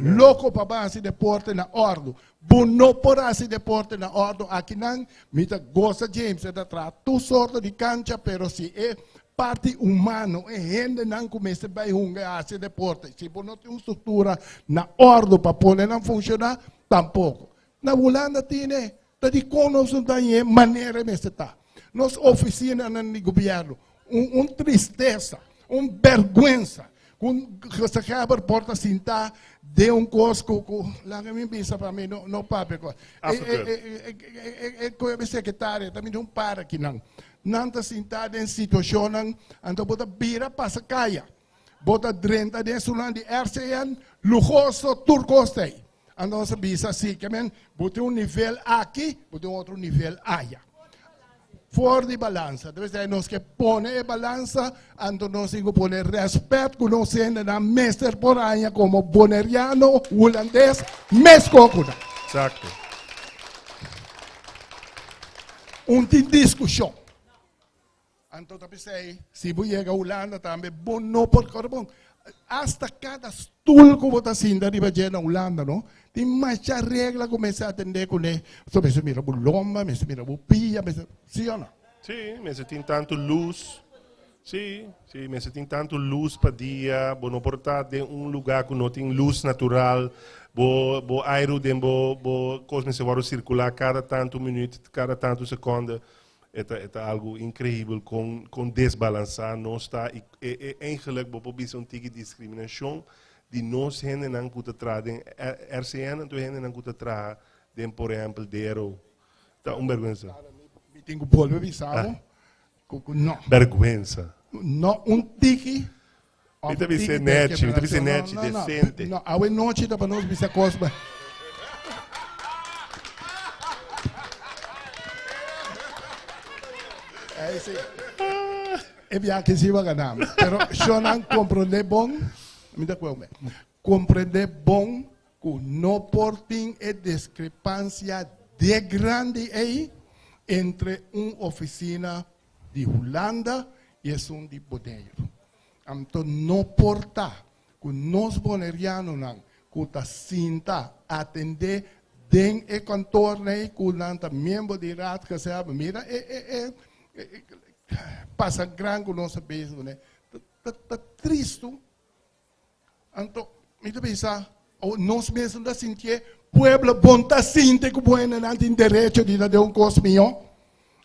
louco para base deporte na ordem. Bom, não por esse deporte na ordem, aqui não, me gosta James, ele traz tudo sorte de cancha, pero se é parte humana, é gente não começa a jogar esse deporte. Se não tem uma estrutura na ordem para poder não funcionar, tampouco. Na Holanda tem, está de conosco, não tem maneira de estar. Nossa oficina no governo, tristeza, vergonha, quando se acaba a porta sentar, de cosco, lá que me pensa para mim, não papo. É secretária, também não para aqui, não. Não está sentado em situação, então bota bira, passa caia. Bota 30 de sulão de RCN, luxoso, turcoste. Então se pensa assim, que bota nível aqui, bota outro nível allá. Fora de balança, deve ser nós que põe a balança, então nós temos que pôr respeito que nós temos na mestre por aí como boneriano, holandês, mescocuna. Exato. Tem discussão. Então, se você chega a Holanda, também bom não por carbon. hasta cada stool que você sinta arriba na Holanda, não? Tem mais regra começa a atender com ele. Sobre isso mira por lomba, me mira por pia, sim ou não? Sim, mas tem tanto luz. Sim, mas tem tanto luz para dia, não portar de lugar que não tem luz natural, bo aero de bo coisas se vão circular cada tanto minuto, cada tanto segundo. É algo incrível com desbalançar, não está eigenlijk bijvoorbeeld een tegen discriminatie die nós gente não kuta traden RCN tu gente não kuta tra den por exemplo dero tá vergonha Tenho polvo bisavo, não. Vergonha. Não tiki. Me deve ser net, decente. Não, a noite da para nós bisa cosba. É bem que se vai ganhar, pero eu não compreendo bom, me dá coisa, compreender bom que não portem a discrepância de grande aí entre uma oficina de Holanda e um de Bonaire. Então não porta que nós bonerianos não, que está sinta atender den e cantor né, que não está membro de raad que sabe, mira passa grande com nossa beijo, né? Tá triste. Então, me dá pensar, nós mesmos da sentir, pueblo bom tá sinte que bueno não tem direito de dar cosmio.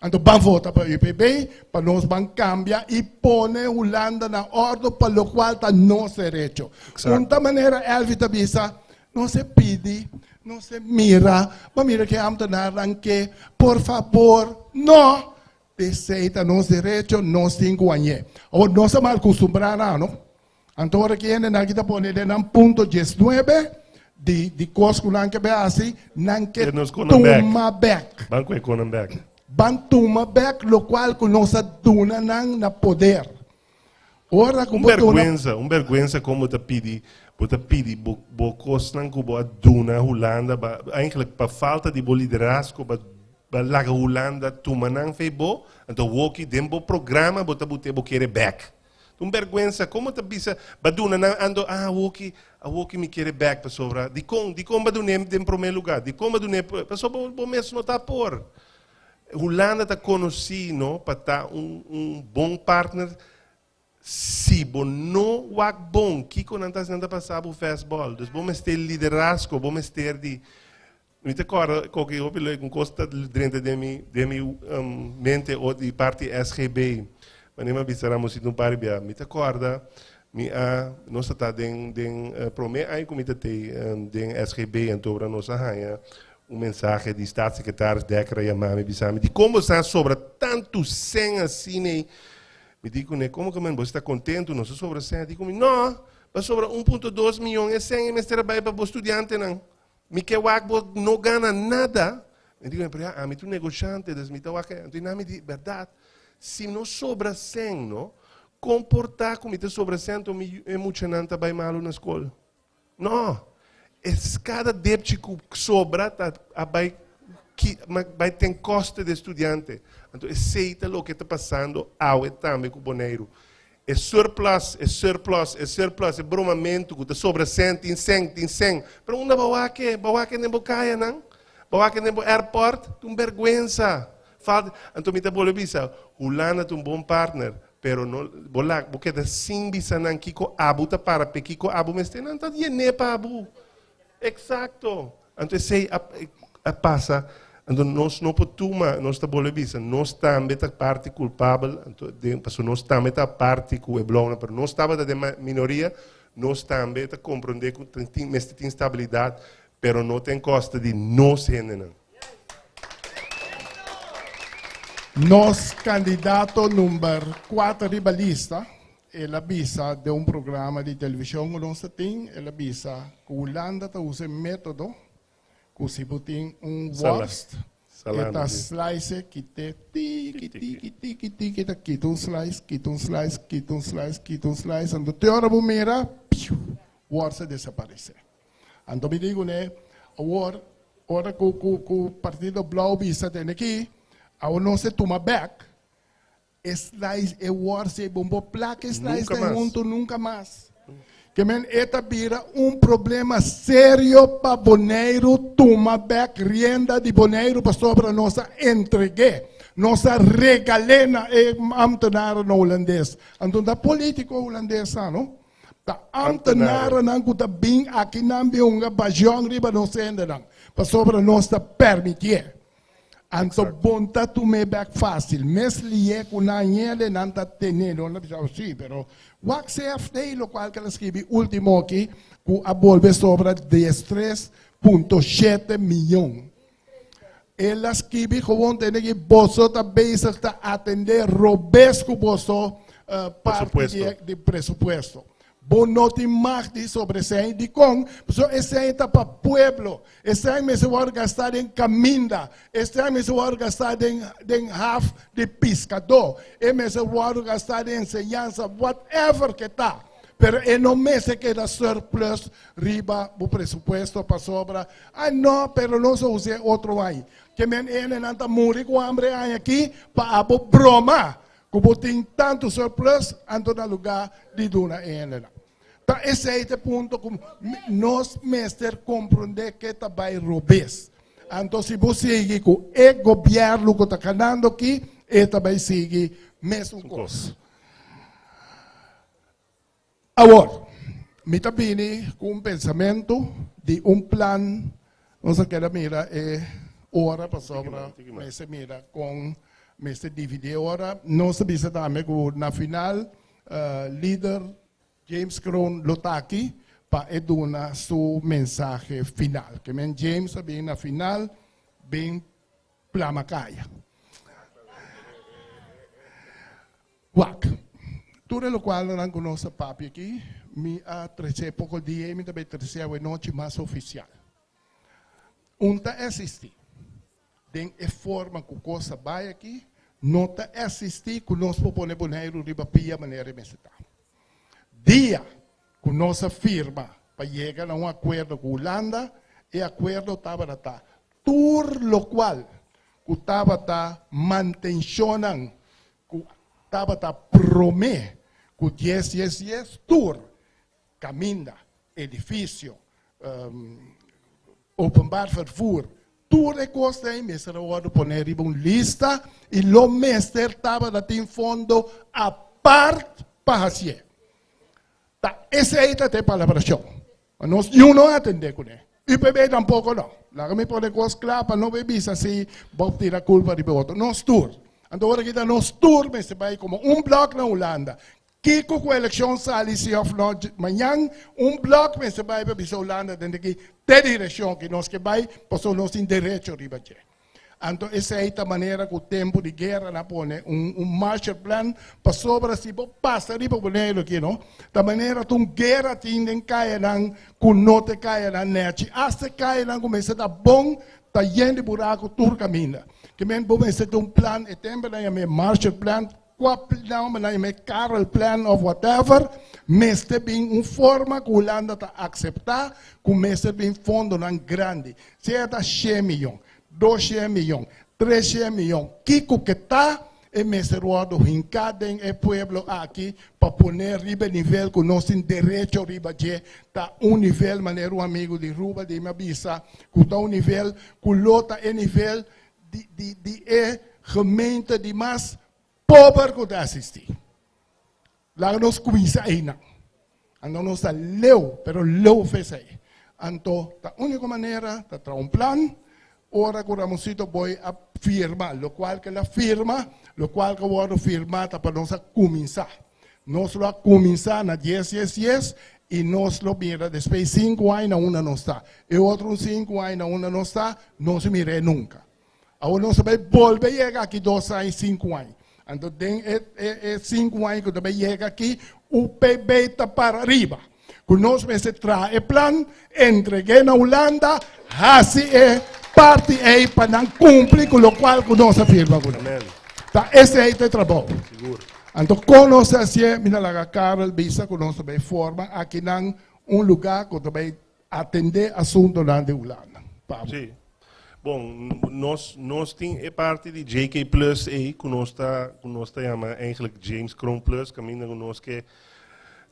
Então, vamos votar para o IPB, para nós vamos cambiar e pôr Holanda na ordem para o qual está nosso direito. De uma maneira, Elvis da bisa, não se pede, não se mira, mas mira que amo na arranque, por favor, não. Aceita nosso direito, nós temos que ganhar. Ou nós estamos acostumados, não? Então, aqui ainda kita pôr em ponto 19 de coisa que não quer assim, não quer tomar back. Banco é com back. Banco tomar back, o qual que nós dona na poder. Ora, como vergonha como te pedi, bo coisa não que bo dona Holanda, eigenlijk para falta de liderazgo, laga Holanda tumanang febo, então woki dembo programa bota bo querer back. Vergonha como te bisa baduna na ando woki me querer back para sobra. Di com baduna em primeiro lugar, di com baduna para sobra bo mesmo tá por. Holanda tá conhecido para tá bom partner. Se bo no wak bom, kiko nantas nanda passar o fastball. Dus vamos ter liderazgo, vamos ter de me recordo que eu falei com costa dentro de minha mente ou de parte SGB. Mas nem me avisamos se não pare bem. Me recordo, nós está dentro promessa aí como está dentro SGB então para nós arranha mensagem de staatssecretaris Dekker e mami bisami de como está sobre tanto sem assim me digo né como que você está contente não sobre sem digo não mas sobre 1,2 milhões é sem mas trabalha para o estudante não me que não ganha nada. Eu digo, me tu negociante, me tu então me diz, verdade, se não sobra 100, não, comportar como te sobra 100, é muito não vai mal na escola. Não, cada débito que sobra, vai ter custo de estudante. Então, aceita o que está passando, também com o boneiro. É surplus, é bromamento, que sobra 100, tem 100. Pero uma bawake nem bocaia, não? Bawake nem airport, tem vergonha. Então, me está bisa, Holanda tem bom partner, pero não, porque da sim bisa não, kiko abu tá para, kiko abu mas tem não, tá de para abu. Exacto. Então, sei, passa. Então, nós não podemos, nós estamos bisa, nós também a parte culpável, então, nós também a parte que é blona, mas nós estamos da minoria, nós também a compreender que tem instabilidade, mas não tem costa de nós ainda. Nosso candidato número 4 ribalista, ela bisa de programa de televisão que nós temos, ela bisa que Holanda usa método, que se tem worst, eta slice, quita um slice, ando teora bomera, worst desaparece. Ando me digo, né, ora que o partido blau bisa tem aqui, a não se toma back, slice, worst, bombo placa, slice, nunca mais. Que men eta bira problema sério para Bonaire tomar back rienda de Bonaire para sobre nossa entregue, nossa regalena ambtenaren holandês. Então da político holandês, não? Da ambtenaren não que tá bem aqui não be unga bajong riba no sende não, para sobre nossa permitir. Então bonta tu me back fácil, mes lié com na nhele não tá tendo, não precisa sim, pero Wak CFD, lo qual que ela escreve último aqui, que a bolsa sobre 13,7 milhões. Ela escreve que que você está bezig te atender robesco você parte de presupuesto. Bonoti magdi sobre esse de com, esse aí está para pueblo, esse aí me se vai gastar em caminda, esse aí me se vai gastar em half de pescador, e me se vai gastar em enseñança, whatever que tá. Pero não me se queda surplus riba o presupuesto para sobra. Ah, não, pero não se use outro aí. Que men ene nanta muri com hambre aí aqui para abo broma. Como tem tanto surplus, ando na lugar de duna ene. Então, esse é o ponto que nós, mestre, compreender que está bem robês. Então, se você seguir com o governo que está canando aqui, ele também segue mesmo coisa. Agora, me também com pensamento de plano, nós queremos mirar hora para sobra, mas mira com mestre dividir hora, nós bisa também na final, líder James Crown Lotaki para eduna su mensaje final. Que men James bem na final, bem plamacaya. Wak. Tudo lo qual não conhece papi aqui, me a 13 pouco dia, me também 13 noite mais oficial. Unta assistir. Den é forma que coisa vai aqui, nota assistir que nós propõe boneiro riba pia maneira meseta. Dia com nossa firma para chegar a acordo com a Holanda, e acordo estava a estar. Tur lo qual que estava a estar mantencionando, que estava a estar prometer, que yes, tur, caminda, edifício, openbaar vervoer, tur é costa aí, mas era hora de pôr uma lista, e o mestre estava a ter fundo a parte para fazer. Esse aí está a palabração. Nós não atendemos com ele. E o bebê tampouco não. Lá me pode coisa clara para não beber assim, vou tirar a culpa de outro. Nós tour. Então agora que nós tour, mas vai como bloco na Holanda. Que com a eleição sai se of amanhã, bloco, mas vai para a Holanda, dentro que tem direção que nós que vai, para nós em direito de bater. Então, essa é a maneira que o tempo de guerra na põe Marshall Plan para sobra se passa ali para o aqui, não? Da maneira que guerra tem caia não, que não te caia na net, até caia não começa a dar bom, tá indo buraco tur caminha. Que men começa a plan, e tempo na Marshall Plan, qual não, na Carroll Plan of whatever, mas tem forma que o Holanda tá aceitar, começa bem fundo não grande, se é da 100 milhões. 200 milhões, 300 milhões. Kiko que está, é meseroado hincadem é pueblo aqui para pôr riba nível que nós temos direito riba de tá nível maneira o amigo de Ruba de Mabisa que tá nível que lota é nível de gemeente de mais pobre que está assistir. Lá nós começa aí não. Então nós está leu, pero leu fez aí. Então, a única maneira tá tra plan. Ora que Ramosito vai a firmar, lo qual que ela firma, lo qual que eu vou firmar para nós começar. Nós vamos começar na 10, e nós lo mira depois 5 anos na uma não está. E outro 5 anos na uma não está, não se mira nunca. Agora nós vamos voltar a chegar aqui 2 anos, 5 anos. Então tem 5 anos que também chega aqui, o PIB está para arriba. Quando nós vamos trazer plan, entreguei na Holanda, assim é parte aí para não cumprir com o qual nós afirmamos. Tá, esse aí é o trabalho. Seguro. Então, conosco assim, minha laga Carol, visa que nós também forma aqui em lugar que também atender assunto lá de Holanda. Sim. Bom, nós temos parte de JK Plus aí, que nós chama eigenlijk James Crown Plus, caminho conosco que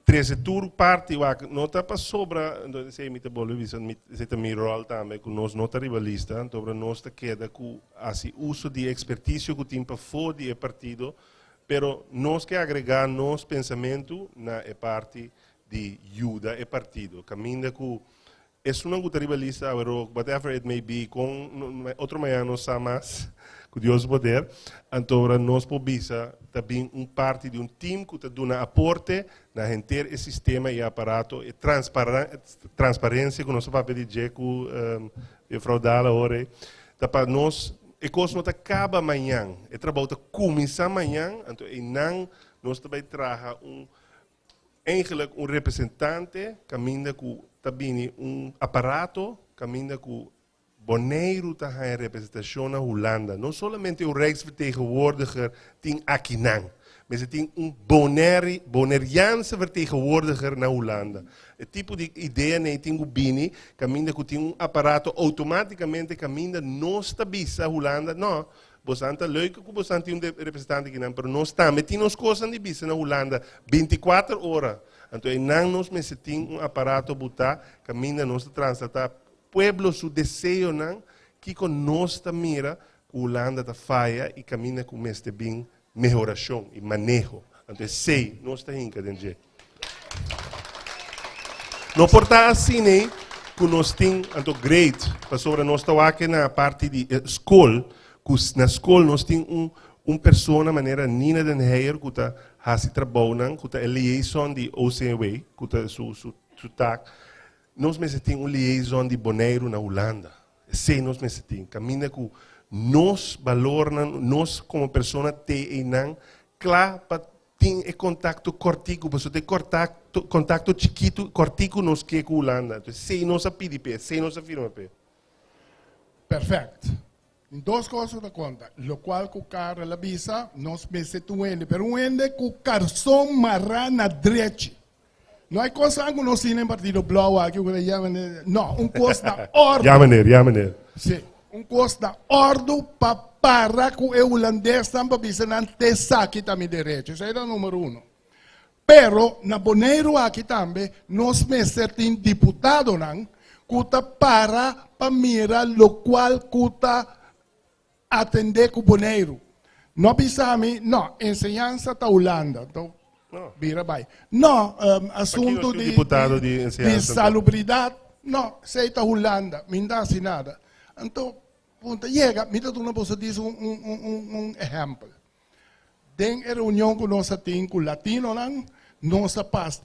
13 tour parte wak nota pa sobra sei mita bolo visa seta mi rol também com nós nota rivalista então nós ta queda com assim uso de expertise que tem para fora de partido pero nós que agregar nos pensamento na parte de ajuda e partido caminha com é uma guta rivalista whatever it may be com outro manhã nós mais com Deus poder então nós pobisa também parte de time que dá um aporte na inteiro sistema e aparato e transparência que nós papel de jeco e fraudala ora para nós e coisa não acaba amanhã e trabalho começa amanhã então e não nós também traga eigenlijk representante caminha com também aparato caminha com Bonaire está em representação na Holanda. Não somente o Rijksvertegenwoordiger tem aqui não, mas tem Bonaireaanse vertegenwoordiger na Holanda. O tipo de ideia nem tem o Bini, caminha que tem aparato automaticamente caminha não está bisa Holanda, não. Bostante leuk que você tem representante aqui não, mas nós também temos coisas de bisa na Holanda 24 horas. Então, não nós mas tem aparato botar caminha nós translatar pueblo su desejo não que com nós mira que Holanda ta falha e caminha com este bem melhoração e manejo então sei nós está inca dentro não porta assim né que nós tem então great para sobre nós está aqui na parte de escola que na escola nós tem persona maneira Nina den Heier que está hasi trabalhando que está liaison de OCW que está su tac nós mesmo temos liaison de Bonaire na Holanda. Sei nós mesmo temos. Caminha com nós valoramos, nós como pessoa temos, claro, para ter contato cortico, você tem contato chiquito, cortico nos que com Holanda. Então, sei nós a PDP, sei nós a firma P. Perfeito. Em duas coisas da conta. Lo qual com o cara la visa, nós mesmo temos, pero um ende com o carção marra na direita. Não é coisa que nós temos em partido blau aqui, não, coisa da ordem. Ja meneer. Sim, coisa da ordem para que o holandês também bisa não te saque também direito. Isso é o número 1. Pero, na Bonaire aqui também, nós mesmos temos deputado não, que para mirar o qual que atender com o Bonaire. Não pensamos, não, ensinança da Holanda. Então, vira vai. Não, assunto de salubridade, não, sei da Holanda, me dá assim nada. Então, chega, me dá uma pessoa diz exemplo. Tem a reunião que nós temos com o latino, nós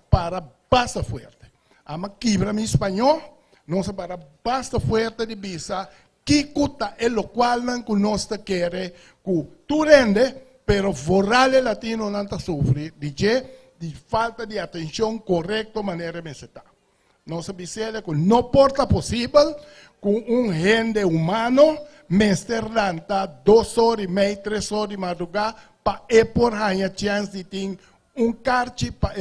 para basta forte. Ama quebra em espanhol, nós para basta forte de visa, que cuta é o qual que nós queremos, que tu rende, pero vorale latino não está sofrendo de falta de atenção correta maneira de estar. Nós sabemos que não porta possível com gente humano mestre lanta 2 horas e meia, 3 horas de madrugada para por ganhar chance de ter carte para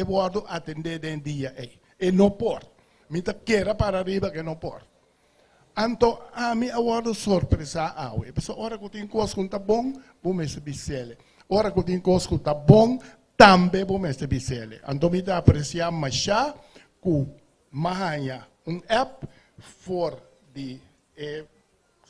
atender dentro dia. E não pode. Mita queira para arriba que não pode. Então, a mim agora surpresa a hoje. Porque a hora que tem coisa que está bom, vou me saber. Ora que tem coisa que está bom, também vou me saber. Então, me dá apreciar mais já que mahanya app for the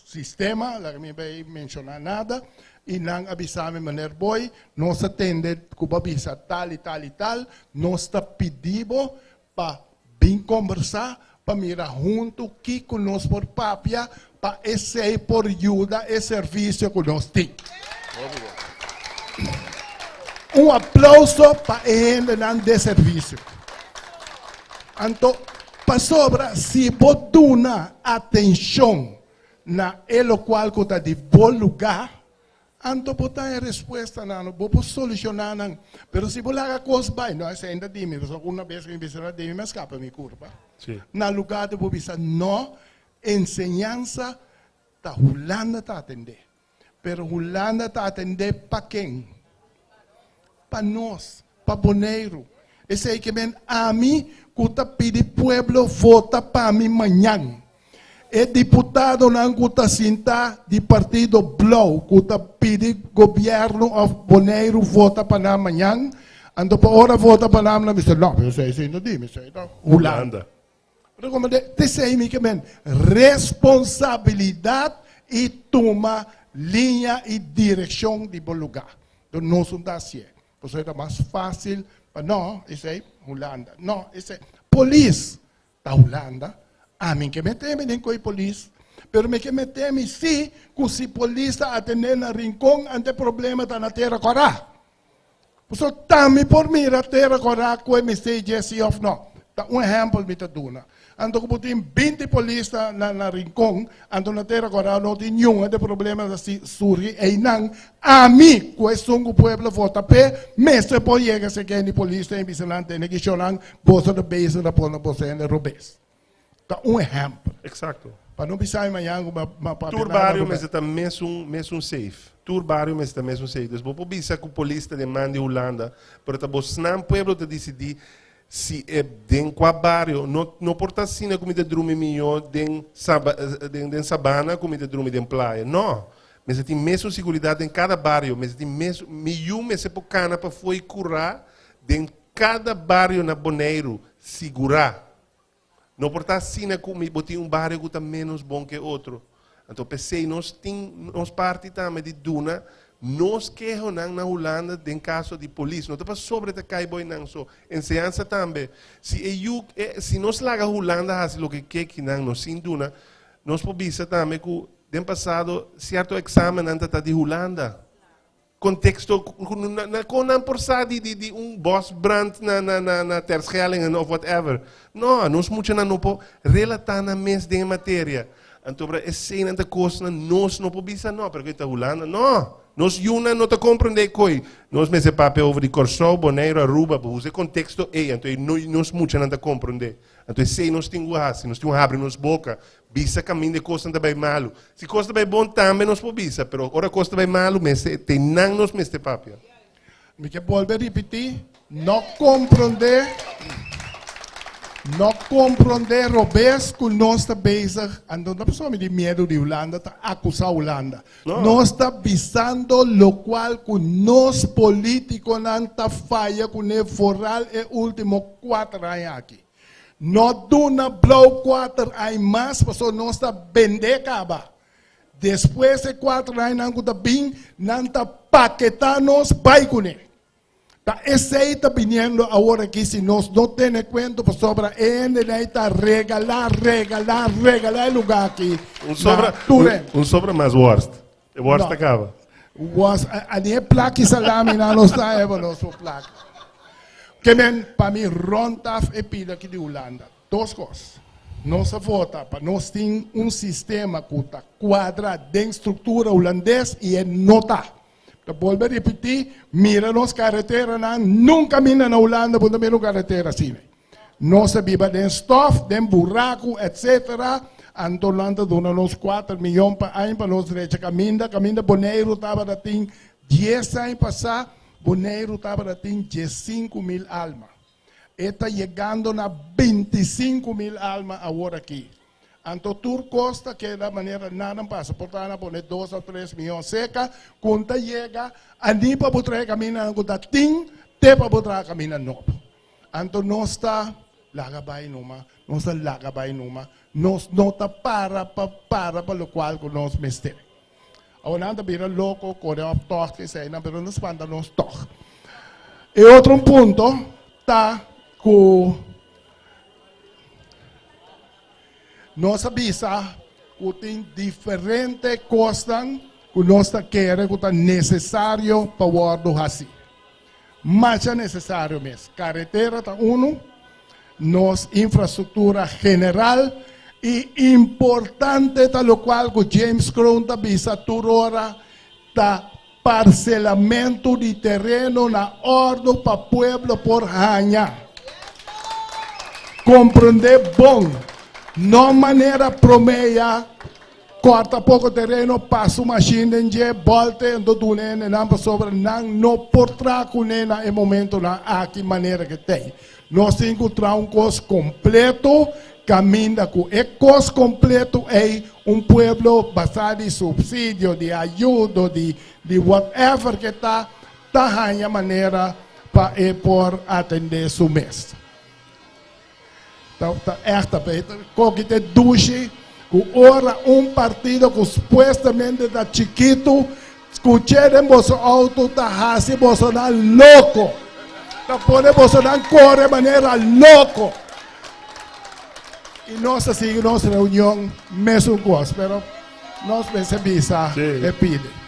sistema, lá que me vai mencionar nada, e não avisar me maneira boy, nós atende que avisa tal e tal e tal, nós está pedindo para bem conversar, para mirar junto que conosco por papia, para esse por ajuda e serviço que nós temos. Aplauso para ele de serviço. Então, para sobra, se você dá atenção na ele qual que está de bom lugar, então você tem a resposta, não pode solucionar. Mas se você não coisa bem, não é ainda de mim, porque uma vez que eu visito de mim, me escapa minha curva. Na lugar de você não, ensinança, a Holanda está atender. Pero Holanda está atender para quem? Para nós, para Bonaire. Esse aí que vem a mim, que está pedindo pueblo, vota para mim amanhã. E deputado não que está sentado de partido Blau, que está pedindo governo of Bonaire, vota para amanhã. Ando pa ora vota pa namin na Mr. No, pero say no di, Mr. Holanda. Pero como te say mi que men, responsabilidad e toma linha e direção de bom lugar. Então não são assim. Por isso é mais fácil, não, isso é Holanda. Não, isso é polícia da Holanda. A mim que me teme nem coi polícia. Pero me que me teme sim, que se polícia atender na rincão, ante problema da na terra corá. Por isso também por mim a terra corá, que me sei Jesse of não. Tá exemplo me tá duna. Ando ko putin 20 polícia na rincón, ando na terra agora não tem nenhum de problema assim surge e não a mim questão do povo vota pé, mestre pode chegar se que ni polícia em biselante ne que chonan bolsa de base da pona bolsa em robes. Tá exemplo. Exacto. Para não pensar em manhã uma Turbario mas está mesmo safe. Turbario mas está mesmo safe. Então, vou pensar que o polícia demanda em Holanda, pero tá bom, não povo te decidir se é dentro do bairro, não porta assim como de dormir melhor dentro sabana como de dormir dentro praia. Não, mas tem mesmo segurança em cada bairro, mas tem mesmo melhor mas por cana para foi curar dentro cada bairro na Bonaire segurar. Não porta assim como botar bairro que está menos bom que outro. Então pensei nós parte também de duna. Nós queremos na Holanda, em caso de polícia, não está sobre a caiboi não só. Enseñança também. Se nós laga Holanda faz o que quer que não nos induna, nós podemos também que no passado certo exame não está de Holanda. Contexto com não por de boss brand na Terschellingen ou whatever. Não, nós muito não podemos relatar na mês de matéria. Então é cena da coisa nós não podemos não, porque está Holanda não. Nós Yuna não te compreende coi. Nós me se papel over de Corsou, Bonaire, Aruba, para usar contexto então nós muito não te compreende. Então se nós temos assim, nós temos abre nos boca, bisa caminho de coisa também malo. Se coisa bem bom também nós podemos, pero ora coisa bem malo, mas tem não nos meste papel. Me que volver repetir, não compreender. Não compreender robês que nós está bezig, ando na pessoa me de medo de Holanda, está acusar a Holanda. Nós está visando lo qual que nós políticos não está falha com o foral e último 4 anos aqui. Não duna blow 4 anos mais, porque nós está vender caba. Depois de 4 anos não está bem, não está paquetando vai com ele. Esse aí está vindo agora aqui, se nós não temos conta sobre ele, ele está regalar o lugar aqui. Sobra mais worst. O worst acaba. A minha placa salame não está aí, nossa placa. Que men, para mim, Rontaf é pila aqui de Holanda. 2 coisas. Nossa vota, para nós tem sistema que está quadrado dentro estrutura holandesa e é nota. Volvo a repetir, mira nos carreteras, nunca mina na Holanda, porque mira carretera assim. Não se viva de stof, de buraco, etc. Anto Holanda dona nos 4 milhões para ano para nós direita caminha Bonaire estava da tem 10 anos passar, Bonaire estava da tem 15.000 almas. Está chegando na 25.000 almas agora aqui. Anto tur costa que da maneira nada passa, portanto pone 2 ou 3 milhões seca, quando chega, ani para botar caminhar quando tem, te para botar caminhar novo. Anto nós está lagabay numa, nós não está para o qual que nós mestre. Agora anda vira louco, corre a torre que sei, não pero nos panda nos torre. E outro ponto tá com nós sabemos que tem diferentes coisas que nós queremos que é necessário para o guardo assim. Mas é necessário mesmo. Carretera está nossa infraestrutura general e importante tal qual que James Crown está visando agora está parcelamento de terreno na ordem para o povo por ranha. Compreender bom. Não maneira promeia, corta pouco terreno, passa uma machine em volta, do nene, não sobre não portar com nene em momento na aqui maneira que tem. Nós encontramos custo completo, caminha com e custo completo é povo basado em subsídio, de ajuda, de whatever que está a maneira por atender su mes. Então, esta vez, que te duche, que ora partido que supostamente está chiquito, escuché en vosso auto, está así, vos andar louco. Está pone vos andar corre de manera louco. Y nós assim, nossa reunião, mesmo coisa, pero nós recebemos e pide.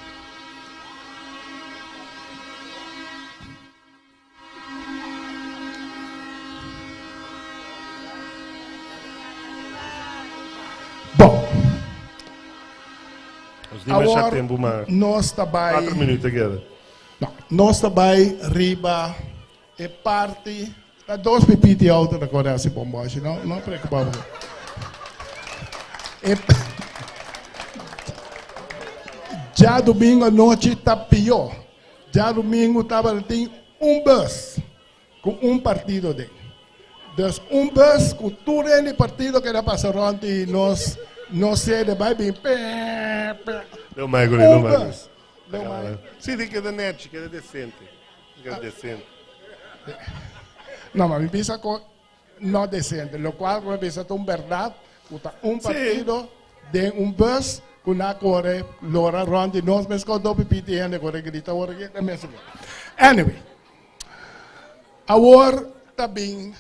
Bom, agora nós também 4 minutos aqui. Nós também riba e parte da 2 pipiti alto da Coreia se bomboche, não preocupamos. Já domingo à noite está pior. Já domingo estava tem bus com partido dele. Então, bus com tudo o partido que era passando e nós não sei de vai bem. Não mais, não mais. Não mais. Sim, tem que dar net, que é decente. Não, mas me pensa que não decente, lo qual me pensa que verdade, partido de bus que na corre, lora ronde, nós mesmos com dopo PTN, corre grita, corre grita, mesmo. Anyway, agora também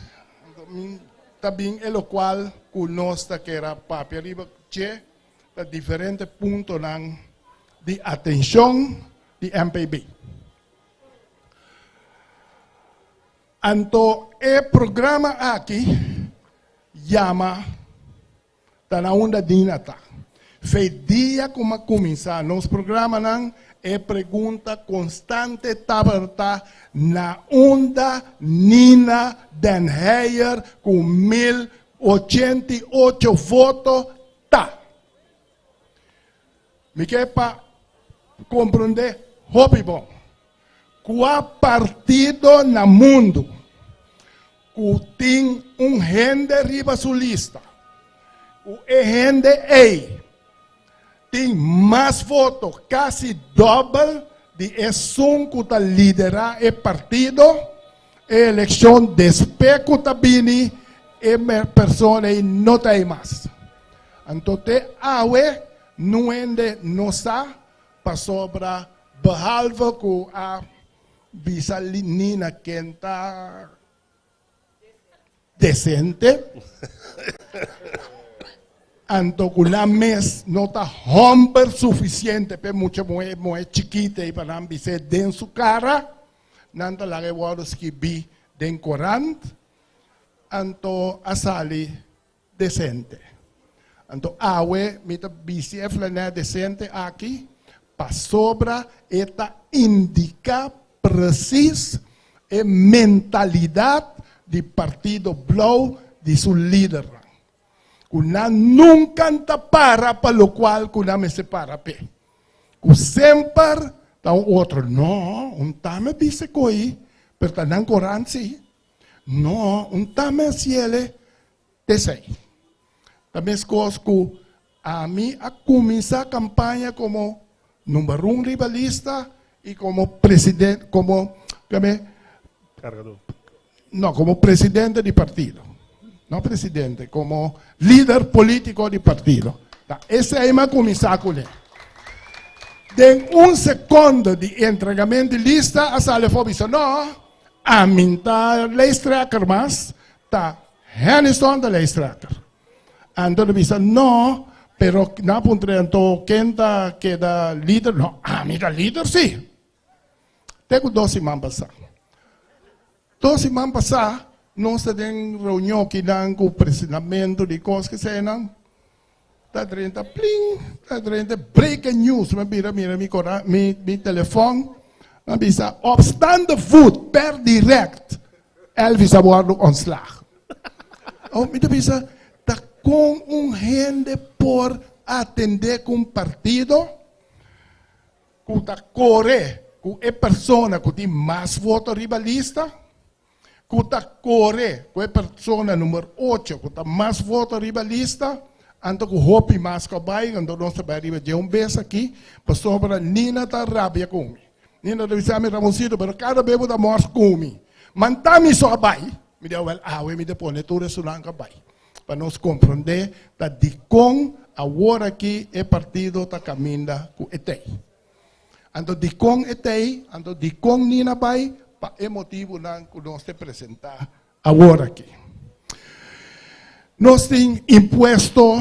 é o qual que nós está que era papi arriba, che, da diferentes pontos de atenção de MPB. Então, o programa aqui chama da na onda dinata. Foi dia como começar. Nosso programa não é pergunta constante taberta na onda Nina Den Heyer com 1088 votos. Tá. Me quer para compreender, hobby bom. Qual partido no mundo que tem gente riba sua lista, que gente tem mais votos, quase dobro de esse que está liderar o partido, a eleição después que está vindo, a pessoa não tem mais. Então, não está para sobra, behalve que a visa Nina Kenta decente. Anto que la mes no está romper suficiente, pero mucho muy chiquita y para ambise den su cara, nanta la que waros que vi den Corán, anto asali decente. Anto awe mita BCF la decente aqui, pa sobra eta indica precis a mentalidade do Partido Blau de seu líder. Kuna nunca para o qual kuna me separa pe. Ku sempre tá outro não, tame bise coi, per tanan Coran si. Não, tame ciele te sei. Também coisas que a mim a começar a campanha como número 1 rivalista e como presidente, como presidente de partido. Não presidente, como líder político de partido. Esse aí vai começar com ele. De segundo de entregamento de lista, a sala foi disse, não, a mim está Leistracker, mas está Henniston da Leistracker. Então ele disse, não, pero na punto quem está que da líder, não, a mim da líder, sim. Tenho 12 semanas passadas. 12 semanas passadas, nós temos reunião que dão com o presidente de coisas que se não. Está dentro, pling, está dentro, breaking news. Mira, mi telefone. Me diz, obstante voet per direct, Elvis abordo ontslag. Oh, me diz, está com gente por atender com partido, que está corre, com a pessoa que tem mais votos rivalista, que está corre, com a pessoa número 8, que tem mais votos rivalista, anto que hopi mais cabay, quando nós trabalhamos de vez aqui, para sobra Nina está rabia comigo. Nina deve ser Ramoncito, mas cada bebo da morte comigo. Mantami so abay, mi de wel awe mi de pone tu restaurante abay. Para nos compreender da dicon agora aqui é partido ta caminda ku etei. Ando dicon etei, ando dicon nina bay, pa é motivo nan ku nos te apresentar agora aqui. Nós tem imposto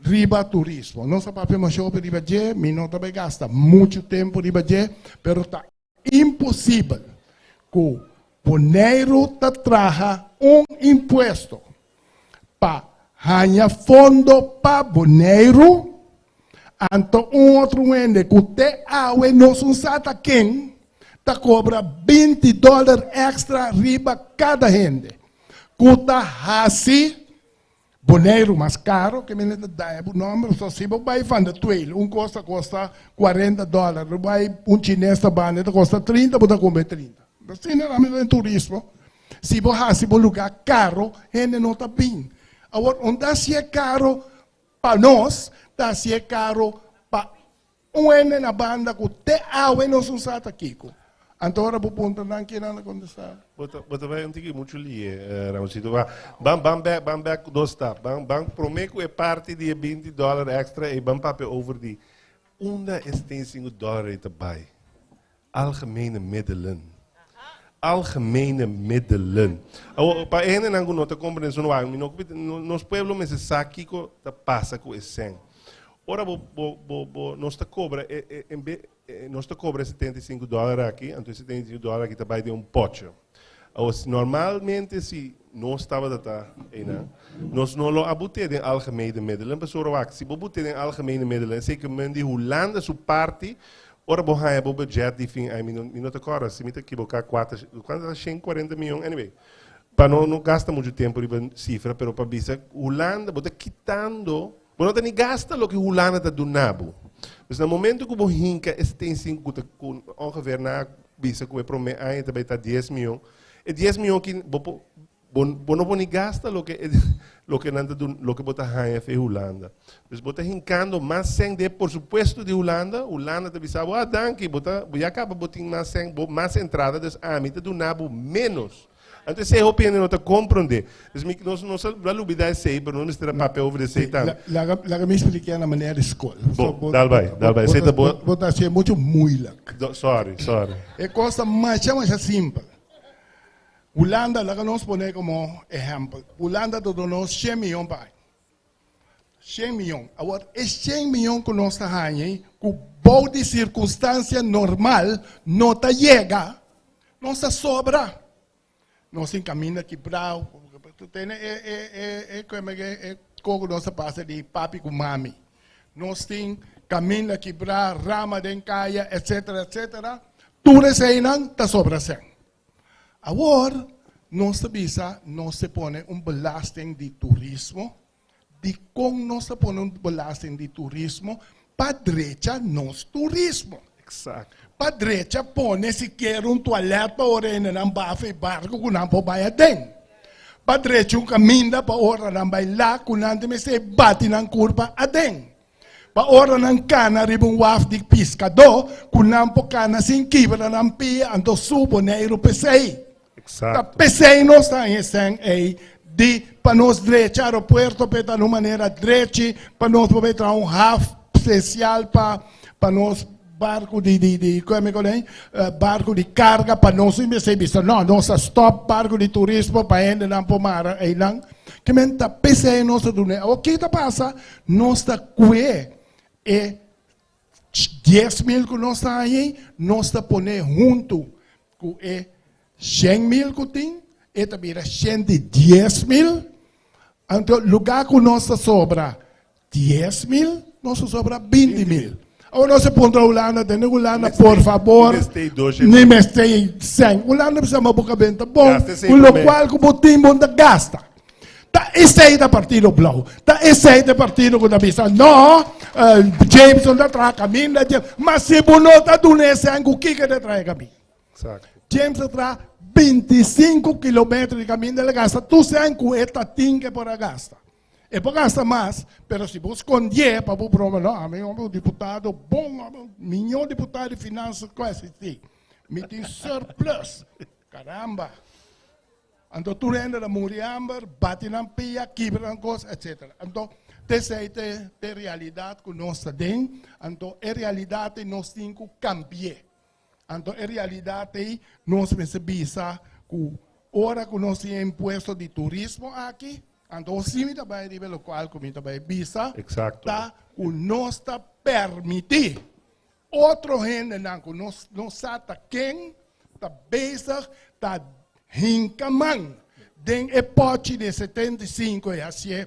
riba turismo. Nós sabemos que riba je, mi não também gasta muito tempo riba je, pero tá impossível que Bonaire ta traja imposto para ganhar fundo para Bonaire, anto outro ende que te awe nos sata quem ta cobra $20 extra riba cada gente. Kuta hasi Bonaire mais caro, que me dá o número, só se você vai vender tuelo, custa $40, vai chinês também, custa 30, você compra 30. Assim não é turismo. Se você vai lugar caro, gente não está bem. Agora, onde se é caro para nós, se é caro para na banda que te awe nos usata kiko. Antara po punta na kinana contestar. Bota vai antigi muito li, Ramosito. Bam back do sta. Bam promeco é parte de $20 extra e bam pape over die. Onda $1 e erbij. Algemene middelen. Algemene middelen. Pa ene nangu nota compreensão no ar. Nos pueblo me se saquico ta passa com esse. Ora nós te cobra nós te cobra $75 aqui, então $75 aqui também de pote. Normalmente se nós estava data, nós não lo abute de algemene middelen, pessoal se abute de algemene middelen, sei que men die Holanda su parte, ora bo ha bo budget di fin, não te cobra, se me te equivocar 140 milhões, anyway. Para não gasta muito tempo de cifra, pero para bisa Holanda bota quitando. Bueno, não gasta o que o Holanda está donando. Então, no momento que o Hinka tem 5, ongeveer na bisa que o promete aí também está 10 milhões. E 10 milhões que não gasta o que nanda o que bota aí é Holanda. Então, bota hincando mais 100 de por supuesto de Holanda. Holanda te bisa, danke, bota, já acaba botando mais 100, mais entrada, então a mim te donava menos. Então, se eu penso não te compreender, nós não sabemos olvidar isso aí, para não ter papel over isso aí também. Lá me expliquei na maneira escola. Dal vai. Isso é bom. Botar assim muito moeilijk. Sorry. É coisa mais simples. Holanda, lá nós põe como exemplo. Holanda dá nós 100 milhões para 100 milhões. Agora, esse 100 milhões que nós está ganhando, com boa de circunstância normal, não está chega, não está sobra. Nós encaminhamos aqui para tu tem como nós passa de papi com mami. Nós tem caminho aqui para rama de caia, etc. Tudo isso aí não está sobra sem. Agora nós sabisa, nós se põe belasting de turismo, de como nós se põe belasting de turismo para direita nós turismo. Exato. Para direita, põe se quer toalete para orena não bafe barco com não vai dentro. Para direita, caminho para ora não vai lá com não tem se bate na curva dentro. Para ora não cana ribum waf de pescador com não po cana sem quebra não pia ando subo neiro pesei. Exato. Pesei não está em sen aí de para nós direita aeroporto para de maneira direita para nós poder ter half especial para nós barco barco de carga para nós visto não nossa stop barco de turismo para ainda não pomar aí não que menta pese nossa dune o que está passa nossa cue é 10 mil que nós está aí nós está poner junto com é 100 mil que tem e também 110 mil então lugar que nós sobra 10 mil nós sobra 20 mil. Ou não se põe Holanda, tem Holanda, por favor, nem me estei sem. Holanda precisa uma boca benta bom, com o qual o botim da gasta. Tá esse aí da partido blau, tá esse aí da partido que da vista. Não, Jameson da traz caminho, mas se não tá do nesse o que da traz caminho? Jameson traz 25 quilômetros de caminho da gasta, tu sai com esta tinga por a gasta. E pode gastar mais, mas se você esconder para o problema, não, um deputado bom, milhão de deputado de finanças quase sim, me tem surplus, caramba. Então, tu rende a muriamber, bate na pia, quebra coisa, etc. Então, essa é a realidade que nós temos. Então, a realidade nós temos que cambiar. Então, a realidade nós precisamos que ora que nós temos imposto de turismo aqui, então, se me também nível local, como também visa, tá, que nós está permitir outro gente não que nós está quem está bezig, está hincamando den epoche de 75 e assim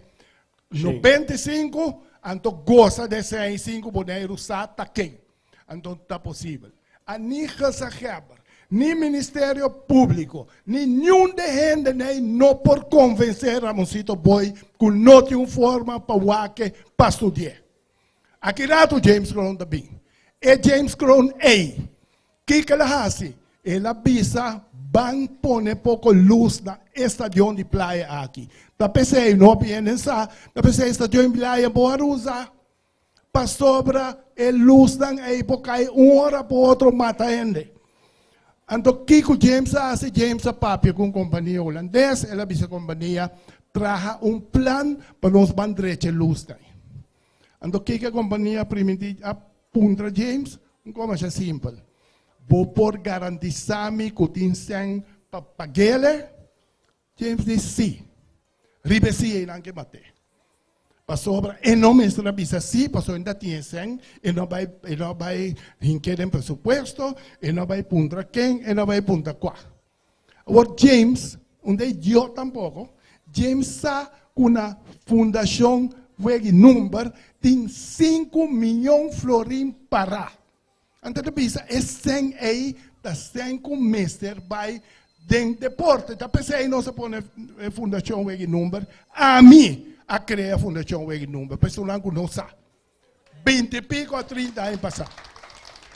95, então gosta de 65 boneiro está quem, então está possível. A ninguém se quebra. Ni Ministério Público, ni nenhum de gente não por convencer a Mosito Boy que não tem uma forma para estudar. Aqui rato James Crown também. E James Crown que ela faz? Ela visa van pone pouco luz na estação de praia aqui. Da PC não viene essa, da PC estação de praia boa usar. Para sobra a luz na época uma hora para outra mata gente. Então, Kiko James hace James a papi com companhia holandesa, ela disse a companhia traja plan para nos bandreche luz daí. Então, que a companhia primitiva apunta James, como é simples. Vou por garantizar-me que tem sem pagar. James disse sim. Ribesi e não que mate. Passou para e não mesmo bisa sim, passou ainda tinha sem, e não vai hinquer em presupuesto, e não vai punta quem, e não vai punta qua. Agora James, onde eu tampouco, James sa uma fundação wegi número tem 5 milhões de florim para. Antes de bisa é sem aí, da 5 meses vai den deporte. Da pensei não se põe fundação wegi número a mim. A criar a Fundação Wegi Número, pessoal que não sabe. 20 e pico a 30 anos passados.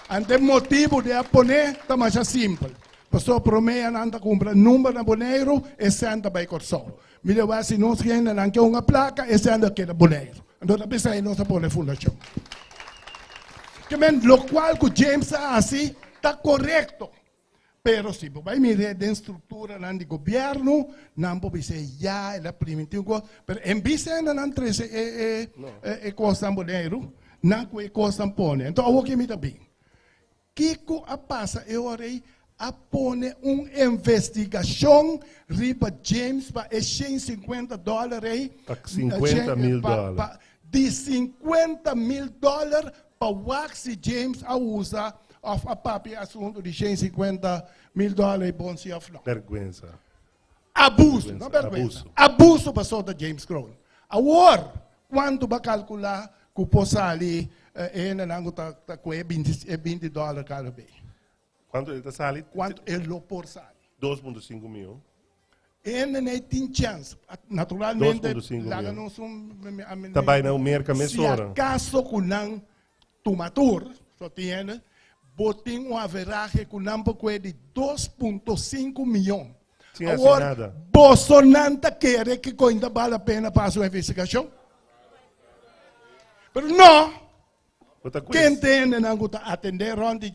Ante motivo de poner, está mais simples. Pessoal promeia anda comprar número na boneiro, esse anda vai corso. Me deu assim, não se ainda não quer uma placa, esse anda quer boneiro. Então, a pessoa não se põe fundação. Que men, lo qual que James assim, está correto. Pero se vai mirar da estrutura do governo, não pode ser já é primitivo. Pero em vez de não trazer coisa boneiro, não é coisa pone. Então, o que me dá bem? Kiko a passa eu orei a pone uma investigação riba James para $150 50 mil dólares. De $50 mil para o que James a usa a papi assunto de $150 mil bom se of não. Vergonha. Abuso, não vergonha. Abuso passou da James Crown. Agora, quanto vai calcular que o posali não está com $20 cada vez? Quanto ele está salindo? Quanto ele por sali? 2,5 mil. Ele não tem chance. Naturalmente, lá não são... Também não merca mesora. Se acaso que não tomatur, só tem botem uma averagem com não de 2,5 milhões. Agora, Bolsonaro quer que ainda vale a pena para a sua investigação? Mas não. Quem tem que atender onde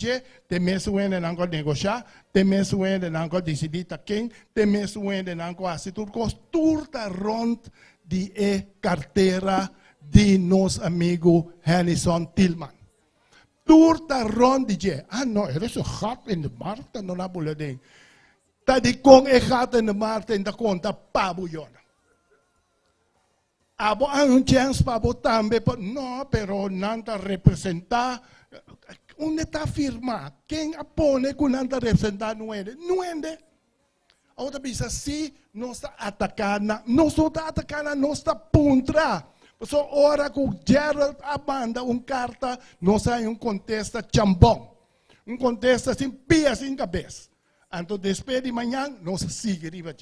tem mesmo que negociar, tem mesmo que decidir quem, tem mesmo que assistir tudo rond de carteira de nosso amigo Henderson Tillman. Turta ron DJ. No, er is een gat in de markt en dan abula ding. Dat die kong een gat in de markt en dat kon dat pabo yon. Abo ang un chance pabo tambe, no, pero nanta representa, onde está firma, quem apone que nanta representa nuende, nuende. Outra bisa si, não está atacando, não está atacando, não está puntra. So, ora que o Gerald abanda carta, não sai contesta chambão. Contesta assim, pia sem cabeça. Então, depois de manhã, não se sigue riba.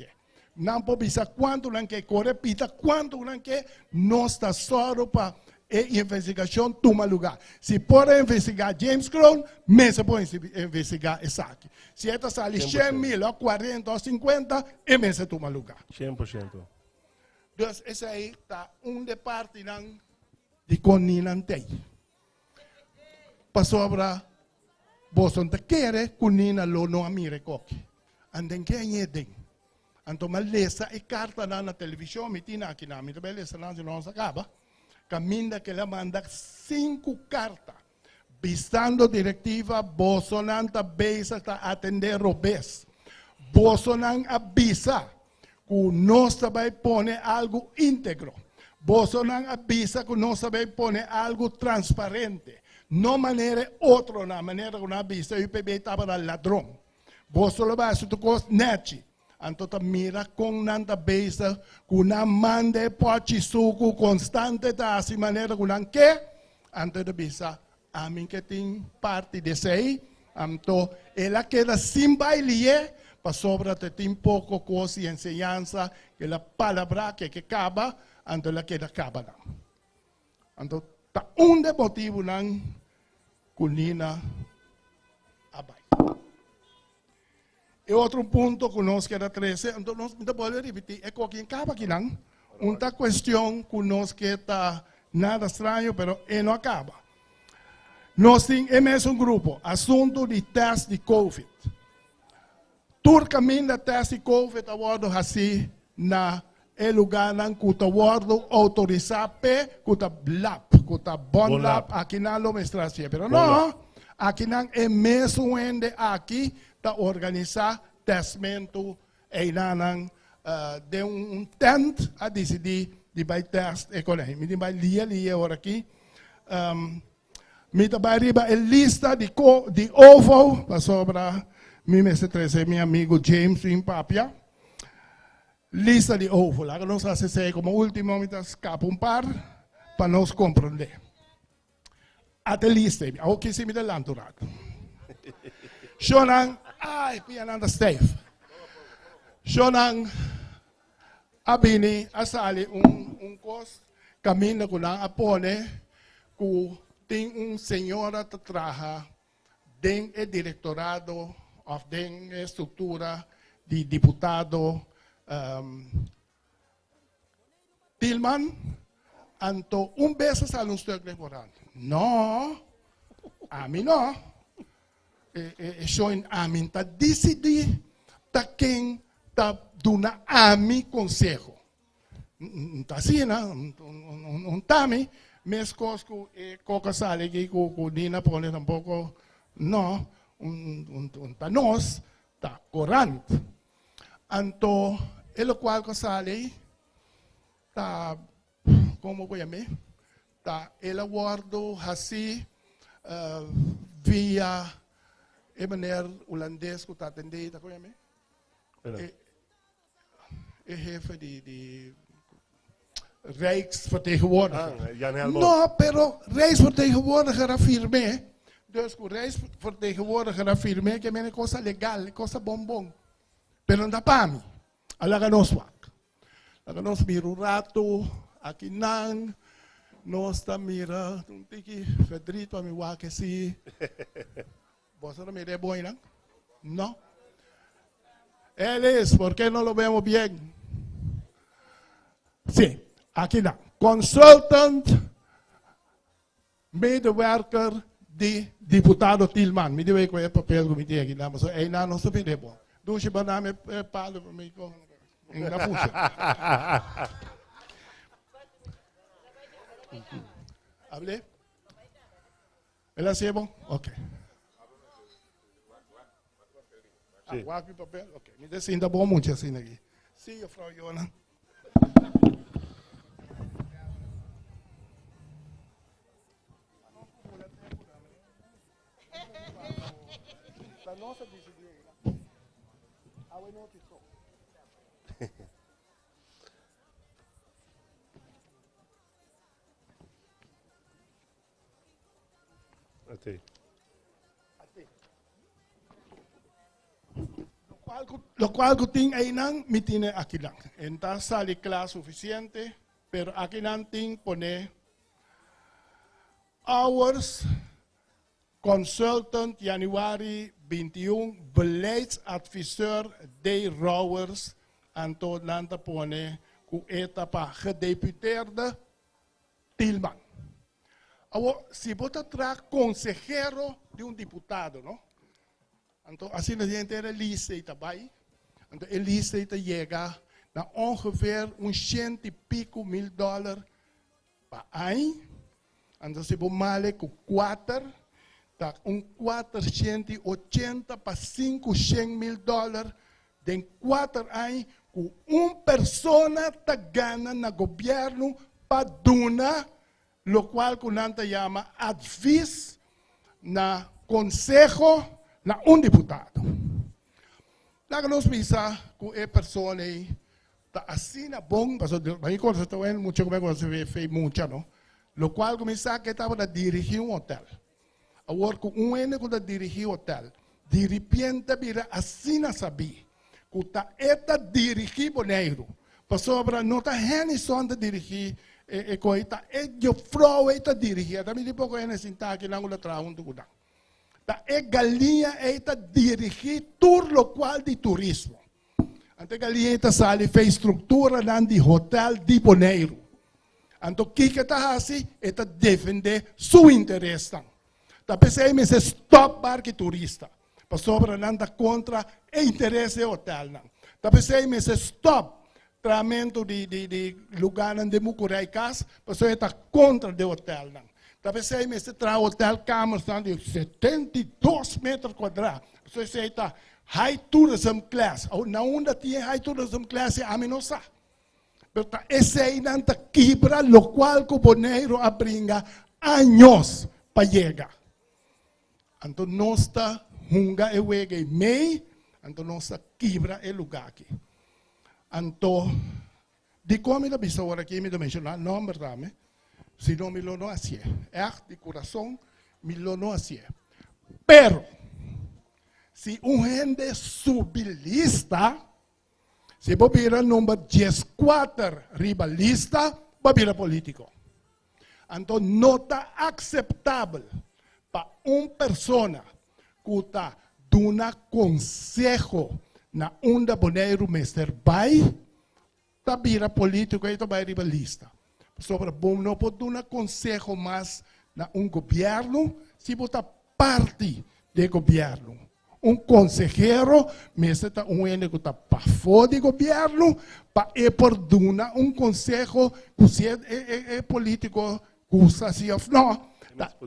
Não pode saber quanto não quer repita, quanto não quer, não está só para a investigação toma lugar. Se pode investigar James Crown, mesmo pode investigar esse aqui. Se esta sale 100 mil, 40 ou 50, é mesmo toma lugar. 100%. Então, esse aí está de parte de coninantei. Para sobra, Bolsonaro quer conina lo no amire coque. Anden que é den. Anto malesa e carta na televisão, mitina aqui na minha beleza não se não acaba. Caminda que ela manda 5 cartas. Visando diretiva, Bolsonaro beisa para atender o BES. Bolsonaro avisa que nós vai pôr algo íntegro. Bolsonaro avisa que nós vai pôr algo transparente. Não maneira outra, na maneira que não avisa, o IPB estava ladrão. Bolsonaro vai se tocar net. Então, mira com nanta beisa, que não manda pode suco constante da assim maneira que não quer. Então, avisa, a mim que tem parte desse aí. Então, ela queda sem baile, para sobra tem pouco coisa e ensinança, que a palavra que acaba, então ela queda acaba. Então, tá motivo não kunina abay. E outro ponto que nós queda 13, então nós podemos repetir, é que acaba aqui não, uma questão que nós queda nada estranho, pero não acaba. Nós temos um grupo, assunto de teste de Covid. Turcamin da teste de Covid, agora assim, na lugar que está autorizado, que está lab, que está bom lab, aqui na administração. Pero não, aqui não é mesmo onde aqui está organizar testamento e não de tent a decidir de vai teste econômico. Me vai lia agora aqui. Me vai riba a lista de ovo para sobra mi mese 13 meu amigo James em Papia. Lista de ovo, lá que nós fazemos como último, me escapa par para nos compreender. Até lista, o que se me dá lanturado. Shonan, ai, piananda Steve. Shonan, abini, asali, cos, caminho com a apone, que tem senhora que trabalha dentro do diretorado, ou dentro da estrutura de deputado, Tillman, anto beses a un stuk laboral. No, a mim não. Soin a mim ta decidi ta quem ta duna a mim consejo. Ta assim, não tami, mes cosco e coca sale que co dina pone tampoco no, ta nos ta corant. Anto el cual que sale está como voy a me está el aguardo así via maneira holandês que está atendendo como me jefe de Rijksvertegenwoordiger. No, pero Rijksvertegenwoordiger afirme, dus que Rijksvertegenwoordiger afirme que é coisa legal, coisa bombom. Pero não dá para mim. Alaga nos wak. Alaga nos miro rato, aqui não, nós tá mira, um tiki fedrito a mi wak si. Você não mira bom não? Não. Eles, por que não lo vemos bem? Sim, aqui não. Consultant, medewerker de deputado Tillman. Me deu com o papel que me tem aqui, mas é não se vê bom. Doe je banaan palen voor mij komen. En dat voelt Hable? ¿El hacemos? Ok. Guapo y papel? Ok. Me dicen da bom mucho así aquí. Sí, Frau Jona. Lo cual que tem aí não me tem aqui não. Então sale claro suficiente, pero aqui não tem poner hours consultant Januari 21 beleidsadviseur de Rowers Anton Nanta pone ku etapa gedeputeerde Tillman. Se você traz consejero de deputado, não? Então, assim a gente era lista e também. Então, a lista chega a ongeveer $100 e pico mil per ano. Então, se você male com 4, tá $480 para $500 mil em 4 anos, com uma pessoa está ganhando no governo para donar, o qual que nós chama advice na conselho na deputado. Nós pensamos que a pessoa está assim na bom, mas aí quando você vê muito como você vê muito, não? O qual começa que estava a dirigir hotel. Agora com ano que dirigir hotel, de repente vira assim na sabia, que está dirigir boneiro. Passou para não está só de dirigir coisa, eu frau está dirigir. Também depois que ele sentar aqui não o trabalho do cuidado. A galinha está dirigir tudo o qual de turismo. A galinha está sali fez estrutura de hotel de boneiro. Então, o que está assim? Está defender seu interesse. Está pensando em stop barco turista. Para sobre nada contra o interesse do hotel. Está pensando em stop tratamento de lugar onde mucurai casa. Para sobre está contra o hotel. Está pensando em hotel camas de 72 metros quadrados. Para sobre está high tourism class. Ou na onda tinha high tourism class a minosa. Pero esse aí não está quebra, o qual o boneiro abringa anos para chegar. Então, nós está hunga e wega mei, então nós está quebra o lugar aqui. Então, de como eu disse agora aqui, me mencionar nome rame, se não me lo não assim, de coração, me lo não assim. Pero, se gente subilista, se você vira número 14 rivalista, você vira político. Então, não está aceitável para uma pessoa que está dando conselho na onda boneiro mestre vai, está vira político e está rivalista. Sobre bom, não pode dar conselho mais na governo, se você parte do governo. Consejero, mesmo está que está para fora do governo, para dar conselho, que se é político, que usa assim, não.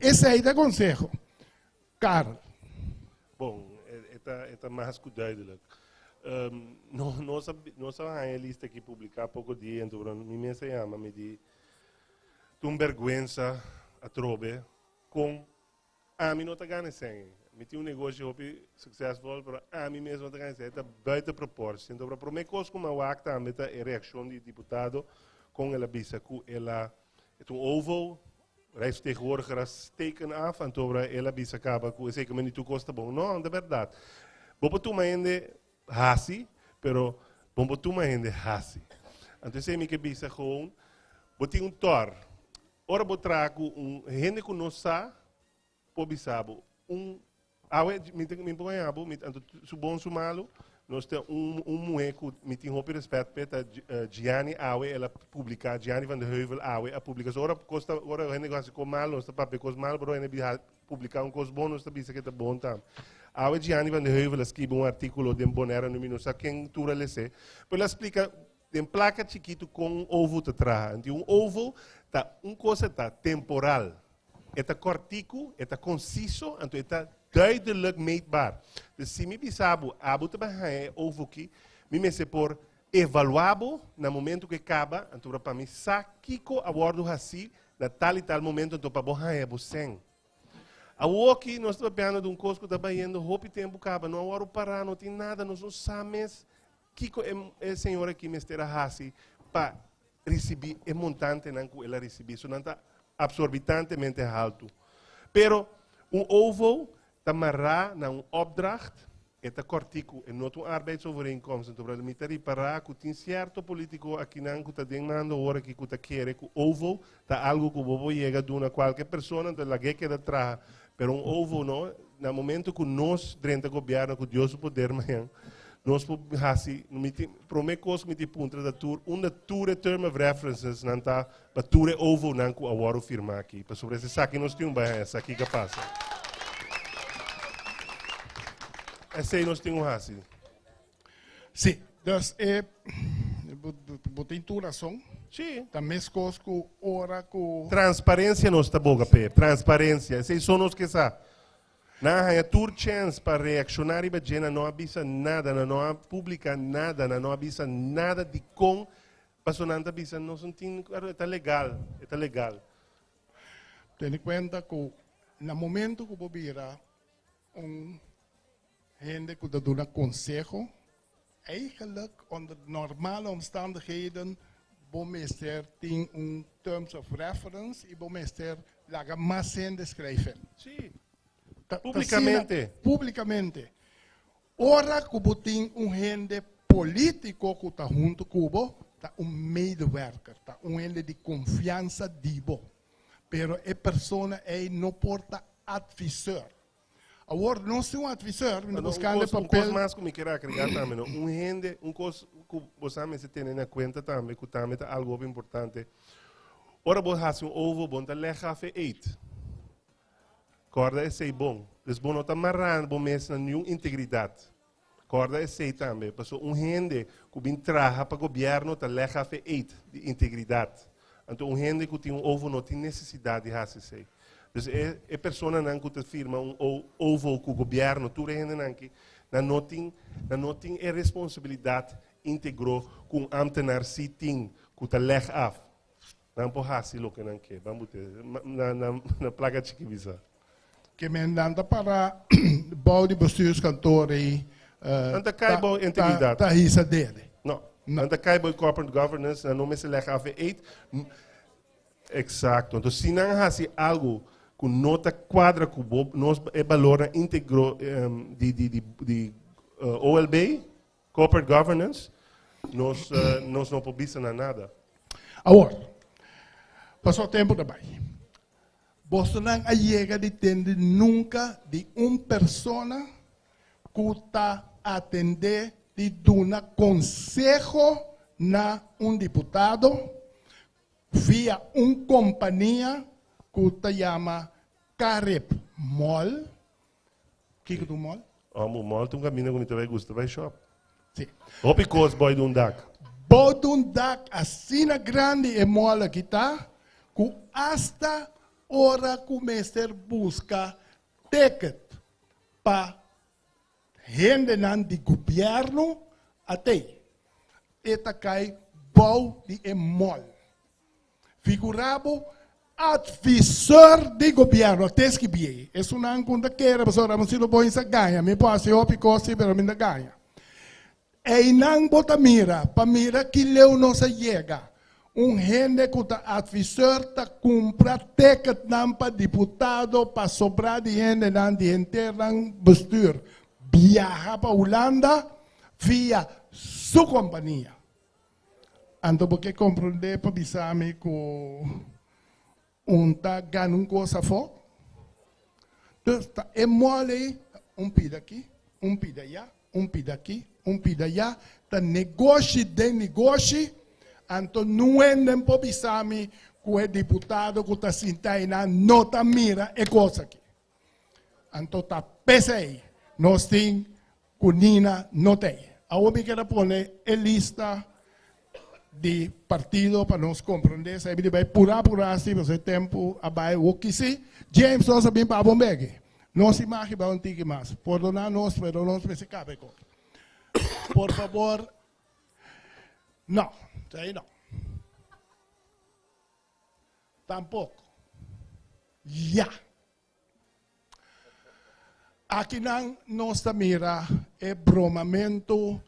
Esse aí é o conselho. Carlos. Bom, é mais cuidado. Nós vamos a lista que publicar pouco dia, então, me chama, me diz, tu vergonha a trobe com a mim não está ganhando sem. Me tinha negócio successful, mas a mim mesmo está ganhando sem, está buiten proporção. Então, para mim, coisa como a acta, a reação do deputado com ela bisa que ela é oval, Rijksvertegenwoordiger steken af, então ela bisa acaba com esse que me tu costa bom. Não, de verdade. Bobo tu ainda hasi, pero bobo tu ainda hasi. Então, se me que bisa gewoon, botinho tor. Ora botrago gente que não sabe, pobisabo awe me ponhabo, su bom su malo, nós temos mulher que me tem roupa respeito peta Gianni awe ela publica Gianni van de Heuvel awe a publica ora costa ora gente gosta com malo, nós papel com malo, pero ele publicar coisa bom, nós bisa que tá bom tam. Awe Gianni van de Heuvel escreve artigo de Bonera no minuto, sa quem tura lese, pero explica tem placa chiquito com ovo te traga. Então ovo tá coisa tá temporal. Está cortico, está conciso, então está duidelijk meetbaar. Dus se me bisabo, abo te bahai ovo aqui, me se por evaluável no momento que acaba, então para mim saquico a bordo assim, na tal e tal momento, então para bahai abo sem. A aqui nós estamos pensando de coisa que está baiando, roupa e tempo acaba, não há hora parar, não tem nada, nós não sabemos Kiko é senhor aqui me estará assim para receber o montante que ela recebe, isso não está absorbitantemente alto. Pero ovo está amarrado na opdracht, está cortico em outra arbeidsovereenkomst, então para me reparar que tem certo político aqui não que está demandando hora que está querendo que ovo está algo que o bobo chega a dar a qualquer pessoa, então lá que queda atrás, pero ovo não, no momento que nós dentro do governo que Deus poder manhã nós assim, promete me ponto da tour, tour term of references não tá, para tour ovo não que agora firmar aqui, para sobre esse saque nós temos bem essa aqui que passa. Esse aí nós temos assim. Sim, dus botem tu razão. Sim. Também coisas que ora que Transparência não está boa, Pé. Transparência. Esses são os que sabem. Não há tour chance para reaccionar e bajena, não avisa nada, não publica nada, não avisa nada de com. Passou não avisa, não tem, está legal, está legal. Ten conta que no momento que vira gente que dá um conselho, eigenlijk onder normale omstandigheden bommeester tem terms of reference e bommeester laga mais gente schrijven. Sim. Publicamente. Publicamente. Ora que tem gente político que está junto com está medewerker, está gente de confiança dibo. Pero a persona não porta advisor. Agora, não sou advisor, mas buscando papel. Coisa mais que me quero agregar também, gente, coisa que você tem em conta também, que também é algo importante. Ora, você faz ovo, você leva a feito. Corda é sei bom. Des bom não está marrando, bom mesmo nenhuma integridade. Corda é sei também. Passou gente que vem trabalhar para o governo, está leva a feito de integridade. Então, gente que tem ovo não tem necessidade de fazer isso. Então, a pessoa que te firma ovo com o governo, tudo não tem a responsabilidade íntegra com o ambtenaar se tem, que te leg af. Não pode fazer o que não quer. Vamos ter na placa de visa. Que me anda para bouw de bestuurskantoren. Anda cai boa integridade. Tá isso dele. Não. Anda cai boa corporate governance, não me se leg af eight. Exato. Então, se não faz algo com nota quadra com nós é valor íntegro de OLB, corporate governance, nós não podemos nada. Agora, passou o tempo também. Você não chega de entender nunca de uma pessoa que está atender de dar conselho na deputado via uma companhia que se chama Carip Mall. O que é o mall? O mall tem um caminho que me gusta, vai shop. Sim. Hopi cost boy de dak. Boy de dak, assim grande é mall que está, que hasta hora começar a buscar ticket para gente de governo até. Eta cai boy de mall. Figurabo advisor de governo, até que bem. Isso não conta que era, mas ora, se não põe essa ganha, me pode ser hopi cost, mas me ganha. E não bota mira, para mira que leu não se chega. Gente que está advisor está compra ticket para deputado para sobrar de gente de interno bestuur. Viaja para Holanda via sua companhia. Então, porque compreender para bisame que tá ganhando coisa fora. Então, é mole, pida aqui, pida allá, pida aqui, pida allá. Tá negócio de negócio. Então, não é nem para bisame que o deputado que está sentado na nota mira é coisa aqui. Então, tá pensei, nós temos Cunina, não tem. Agora, eu quero pôr a lista de partido para nós compreender, se ele vai purar, se você tempo, abai o que se, James, nós sabemos para a bombegue. Nós imagem para um tique mais. Perdonar-nos, pero nós se cabe. Por favor, não, aí não. Tampouco. Já. Aqui não nós mira é bromamento.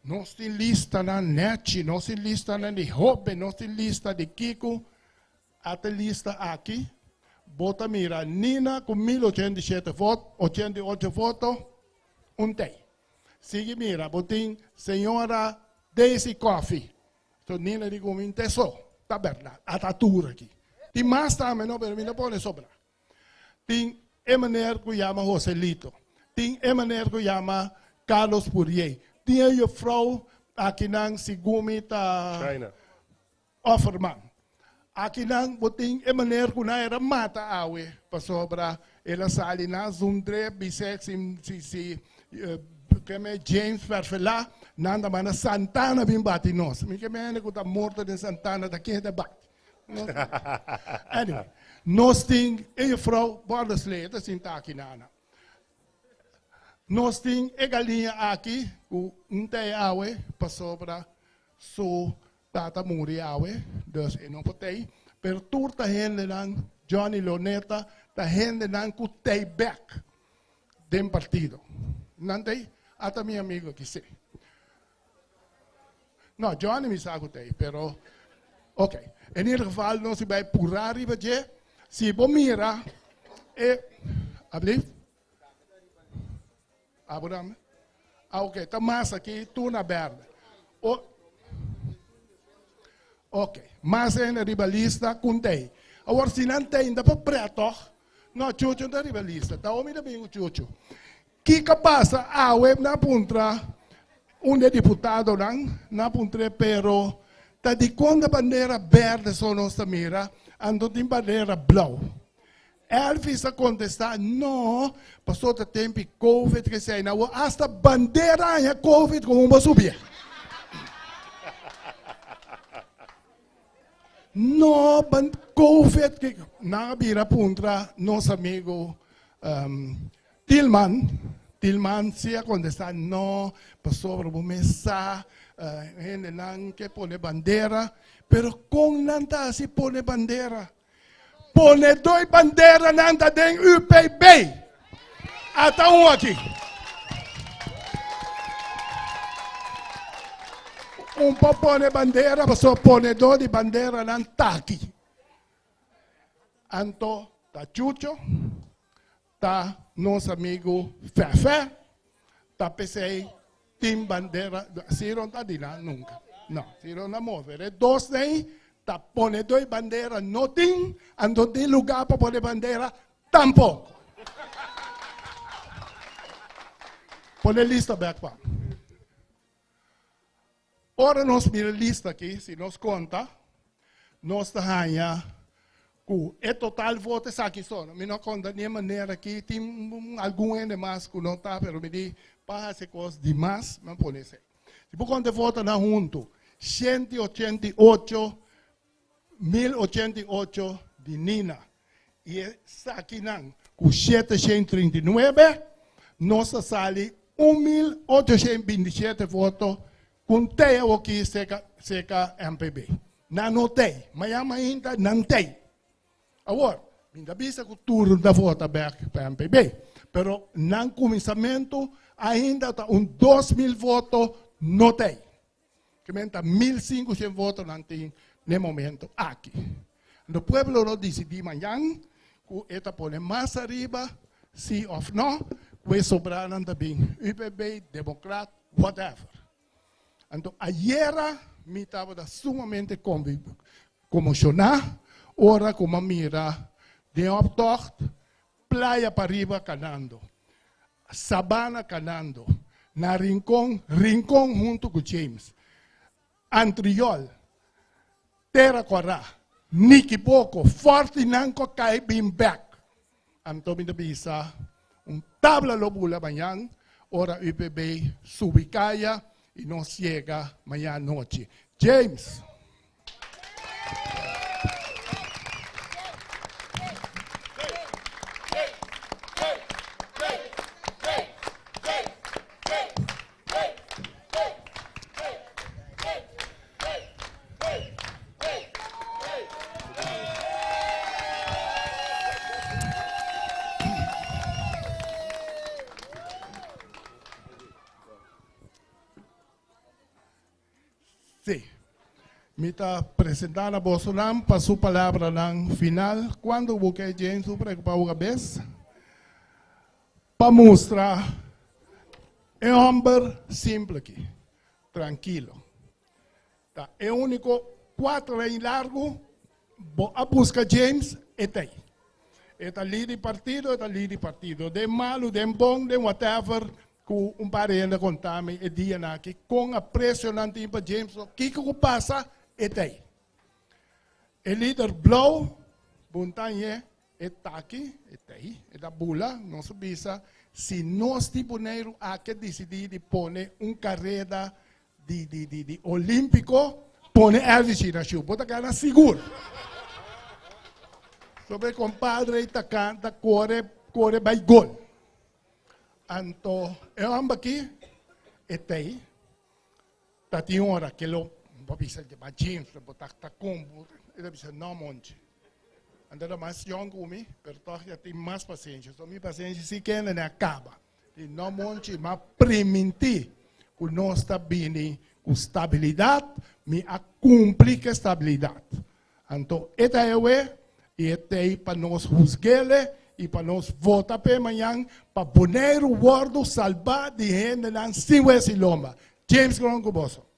Nós temos lista na net, nós temos lista na de Hope, nós temos lista de Kiko, até lista aqui. Bota mira, Nina com 1087 votos, 88 votos, tem. Sigue mira, botem senhora Daisy Coffee. Então Nina digo, me só, tá verdade, a tatura aqui. Tem mais também, não, mas não pode sobrar. Tem Emanuel que chama Joselito. Tem Emanuel que chama Carlos Purier. Tinha a vrouw aqui não Sigumi ta Offerman. Aqui não botem a maneira que não era mata awe para sobra ela sali na zundre bisex se que me James Verfela, nanda mana Santana bim bati nos. Mi que me ene kuta morto de Santana da quem de bati. Anyway, nós ting e vrouw bordesleden sin taki nana. Nós ting e galinha aqui, o te awe pasobra so tata muri awe, dus e não potei, per turta hende nan Johnny Loneta, ta hende nan ku tei back dem partido. Nantei, ata mi amigo que sei. No, Johnny mi sa kutei, pero ok. In ieder geval, nós bij Purari badje, si bomira e alsjeblieft. Abraham. Ah, ok, tá massa aqui, tu na berda. Ok, massa é na ribalista, contei. Agora, se não tem, dá para preto. Não, chuchu da ribalista, tá homem da bem o chuchu. Que passa a web na puntra, deputado na puntra, pero tá de quando a bandeira verde só nossa mira, ando de bandeira blau. Elvis a contestar, não, passou o tempo Covid que sei, não, hasta bandeira é Covid como uma subir. Não, Covid que na bira puntra, nosso amigo Tillman se a contestar, não, passou por uma mesa, gente não que pone bandeira, pero com nanta se pone bandeira. Pone dois bandeiras nanda den UPB. Até aqui. Pone bandeira, só pone dois bandeiras nanda aqui. Anto, tá Chucho, tá nosso amigo Fefe, tá PC, tem bandeira, se não tá de lá nunca. Não, se não mover, dois nem. Ta pone dois bandeiras, não tem, ando de lugar para poner bandeira, tampouco. Pone lista back pa. Ora nós mira lista aqui, se nós conta, nós tá que é total voto aqui só. Me não conta de maneira que tem algum ende mais que não tá, pero me diz, para essa coisa de mais, não pode ser. Se você conta voto na junto, 188 1088 de Nina. E aqui não, com 739, nossa sala 1827 votos, com teo aqui seca MPB. Não tem, mas ainda não tem. Agora, ainda vista que o turno da vota para MPB, pero no começamento ainda está 2.000 votos, não tem. Que menta 1.500 votos não tem. No momento aqui. O pueblo não decide amanhã, que está pone mais arriba, sim ou não, que sobraram também UPB, Democrata, whatever. Então, ayer me estava sumamente comocionado, ora como mira, de optocht, playa para arriba canando, sabana canando, na rincón junto com James, Antriol, Terra Corá, Niki Poco, Forte Nanco Kai Bim Back. Antomi da Bisa, tabla lobula manhã, ora UPB subicaya e não chega amanhã à noite. James. Sim. Me está apresentando a Bolsonaro para sua palavra no final. Quando você, James, para uma vez, para mostrar, é um homem simples aqui, tranquilo. Tá? É o único 4 anos largo, a busca James, é tem. É líder de partido, de malo, de bom, de whatever, com parente contame e dia aqui, com a pressionante para James, o que passa, é tem. É líder blow, montanha, está aqui, está aí, é da bula, nossa bisa, se nós tipo dinheiro aqui decidir de pôr carreira de olímpico, põe Elvis na chuva, bota cara seguro. Sobre compadre, está canta, corre, vai gol. Então, eu amo aqui, está aí, tá tem hora que lo, bisa de James, botar tá combo, ele bisa não monte. Andando mais young como pero já tem mais paciência. Então, minha paciência se quer não acaba. E não monte, mas permitir que nós está bem com estabilidade, me a cumprir com estabilidade. Então, esta é o e esta é para nós juzgar e para nós votar para amanhã para poner o guardo salvar de gente não sem esse loma. James Gron Cuboso.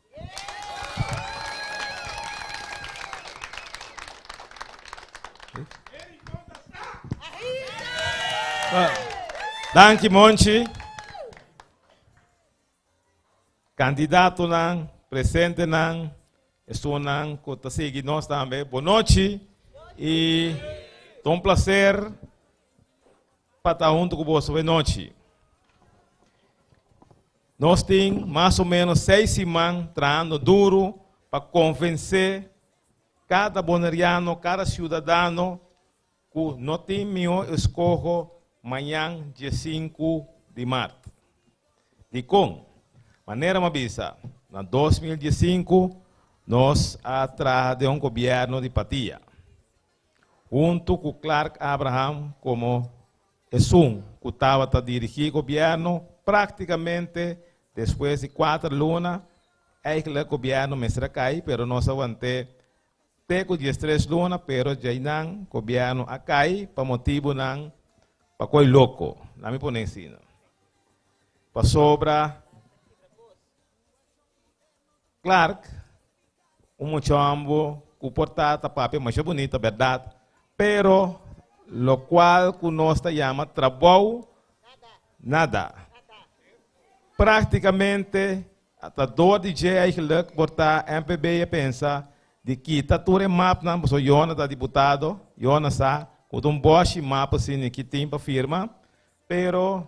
Danke Monchi. Candidato nan, presente nan, estou nan, que está seguindo nós também. Boa noite e é um prazer para estar junto com você. Boa noite. Nós temos mais ou menos 6 semanas trabalhando duro para convencer cada boneriano, cada cidadão que não tem melhor escolha amanhã, dia 5 de março. De com maneira mabisa, na 2015, nós atrás um governo de Patia. Junto com Clark Abraham, como que estava a dirigir o governo, praticamente, depois de 4 lunas, o governo me cai, mas nós aguantamos até 13 lunas, mas já não, o governo cai, para motivo não, para coi louco, não me põe ensino. Para sobra Clark, muchambo, comportada, papel, mas é bonita, verdade. Pero, lo qual que nós chama trabalho, nada. Praticamente, até 2 DJ eigenlijk portar MPB e pensa de que está tudo map na so Jona da deputado, Jona sa, com bosch mapa assim que tem para firma, pero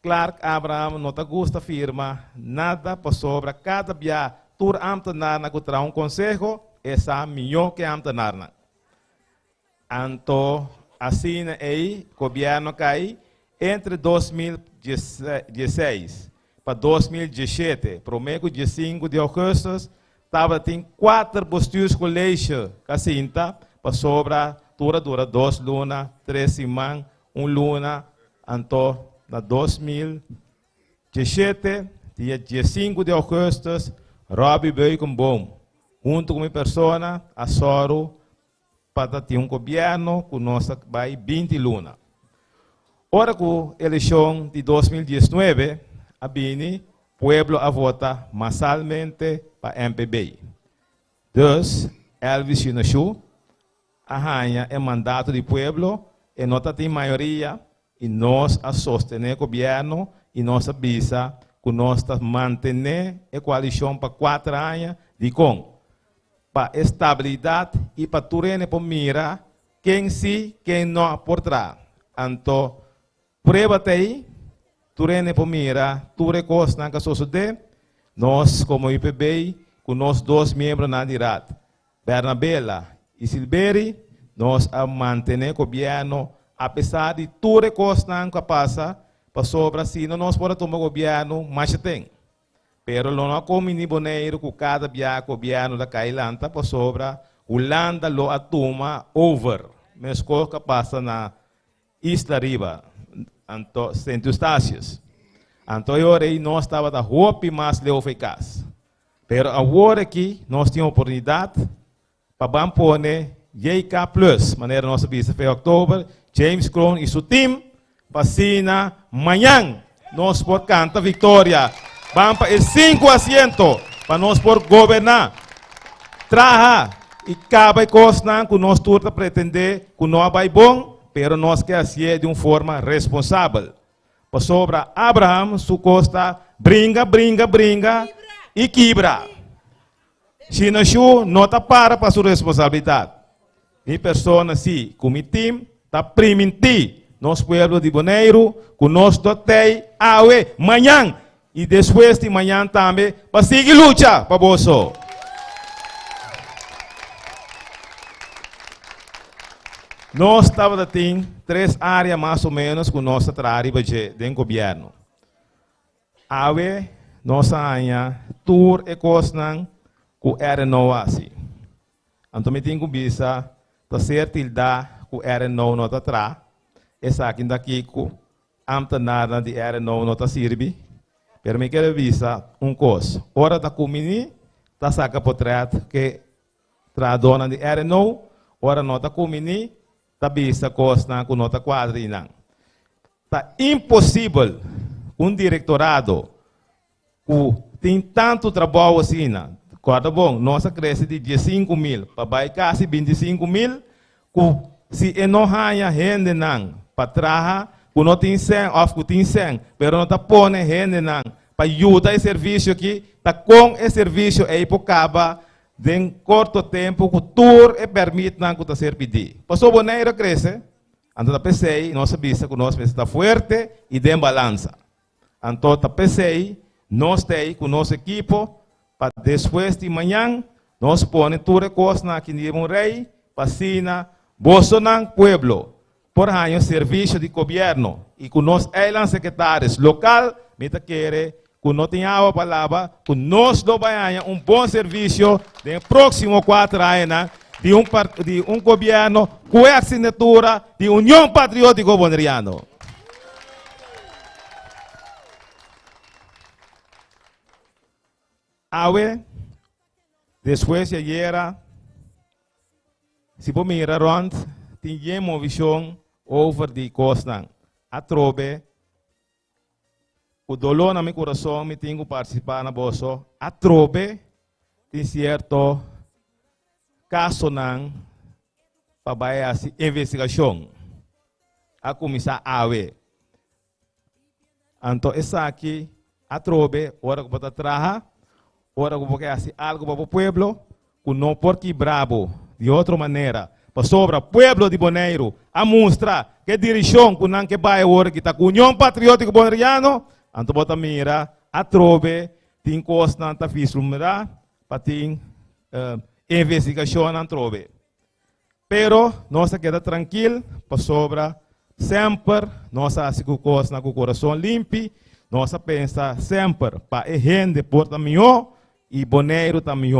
Clark Abraham não te gusta firma, nada para sobra, cada dia tur amtenar na contra conselho, essa melhor que amtenar na. Anto assim aí, governo cai entre 2016 para 2017, prometo dia 5 de agosto, estava tem 4 bestuurs colleges, casinta, para sobra, dura 2 lunas, 3 semanas, 1 luna, anto na 2017, dia 5 de agosto, Robbie Beukenboom, junto com minha pessoa, a Soro, para ter governo que nós vai 20 lunas. Ora com a eleição de 2019, a Bini, pueblo a votar massalmente para MPB. Dus, Elvis Chinashu, a rainha é mandato do pueblo, e nós tem maioria, e nós a sostener o governo, e nós avisa que nós mantener a coalição para 4 anos, de com para estabilidade e para turene para mira quem sim, quem não aportará. Então, prova aí, turene para mira, ture coisa na suceder, nós como IPB, com nós 2 membros na dirat, Bernabela e Silberi, nós a manter o governo, apesar de ture coisa na passa, para sobra assim, nós podemos tomar o governo, mas tem. Pero não como ni boneiro com cada biaco governo da Cailanta para sobra Holanda lo atuma over. Mesmo que passa na Isla Riba, anto Saint Eustácios. Então agora nós estava da roupa mais eficaz. Pero agora aqui nós temos oportunidade para pôr JK Plus, maneira nossa vista foi em outubro, James Crown e seu time, vacina amanhã nós por canta vitória. Vamos para 5 assentos para nós por governar. Traja e acaba coisa que nós todos pretender que não vai bom, pero nós quer fazer de uma forma responsável. Para sobra Abraham, sua costa, brinca e quebra. Se não para sua responsabilidade. Mi persona, sim, com mi team, tá priminti, nosso pueblo de Bonaire, com nós dotei, awe, manhã, e depois de manhã também, para seguir luta, para você. Nós estamos tendo 3 áreas mais ou menos com nossa trabalho do governo. Awe, nossa área, tour e coisa com RNO assim. Então, me tenho visa, tá certo ele dá com RNO não tá atrás. Essa aqui daqui com amtanada de RNO não tá serve. Pero me quero visa coisa. Ora da comini, tá saca portrait que tradona de RNO, ora não tá comini, tá visa coisa com nota quadrina. Tá impossível directorado que tem tanto trabalho assim, corda bom, nossa cresce de 15 mil, para vai quase 25 mil, que se não há gente não, para trabalhar, que não tem sem, ou que tem sem, pero não tá pondo gente não, para ajudar o serviço aqui, tá com o serviço aí por caba, em curto tempo, que tudo é permite não que tá ser pedir. Passou Bonaire cresce, então pensei, nossa vista que nós está forte e tem balança. Então pensei, nós temos com nosso equipo, para depois de manhã, nós põe tudo coisa aqui no rei, pasina, Bolsonaro pueblo, por aí serviço de governo e com nós elas secretários local, me quer que não tem água para lavar, que nós vamos bom serviço nos próximos 4 anos de governo com a assinatura de União Patriótica Bonaireana. Awe, depois de ayer, se você mirar rond, tem uma visão over de costa. A trobe, o dolor no meu coração, me tenho que participar na bolsa. A trobe, tem certo caso não, para a investigação. A começar a ver. Então, essa aqui, a trobe, ora que você trabalha, ora que você faz algo para o pueblo, que não porque bravo, de outra maneira, para sobre o pueblo de Bonaire, a mostrar que direção que não que vai agora que está com a União Patriótica Bonaireana, então você mira, a trobe, tem coisa não está fixe, para ter investigação na trobe. Pero, nós queda tranquilo, para sobre, sempre, nós fazemos coisa com o coração limpo, nós pensa sempre para a gente porta melhor e Bonaire também.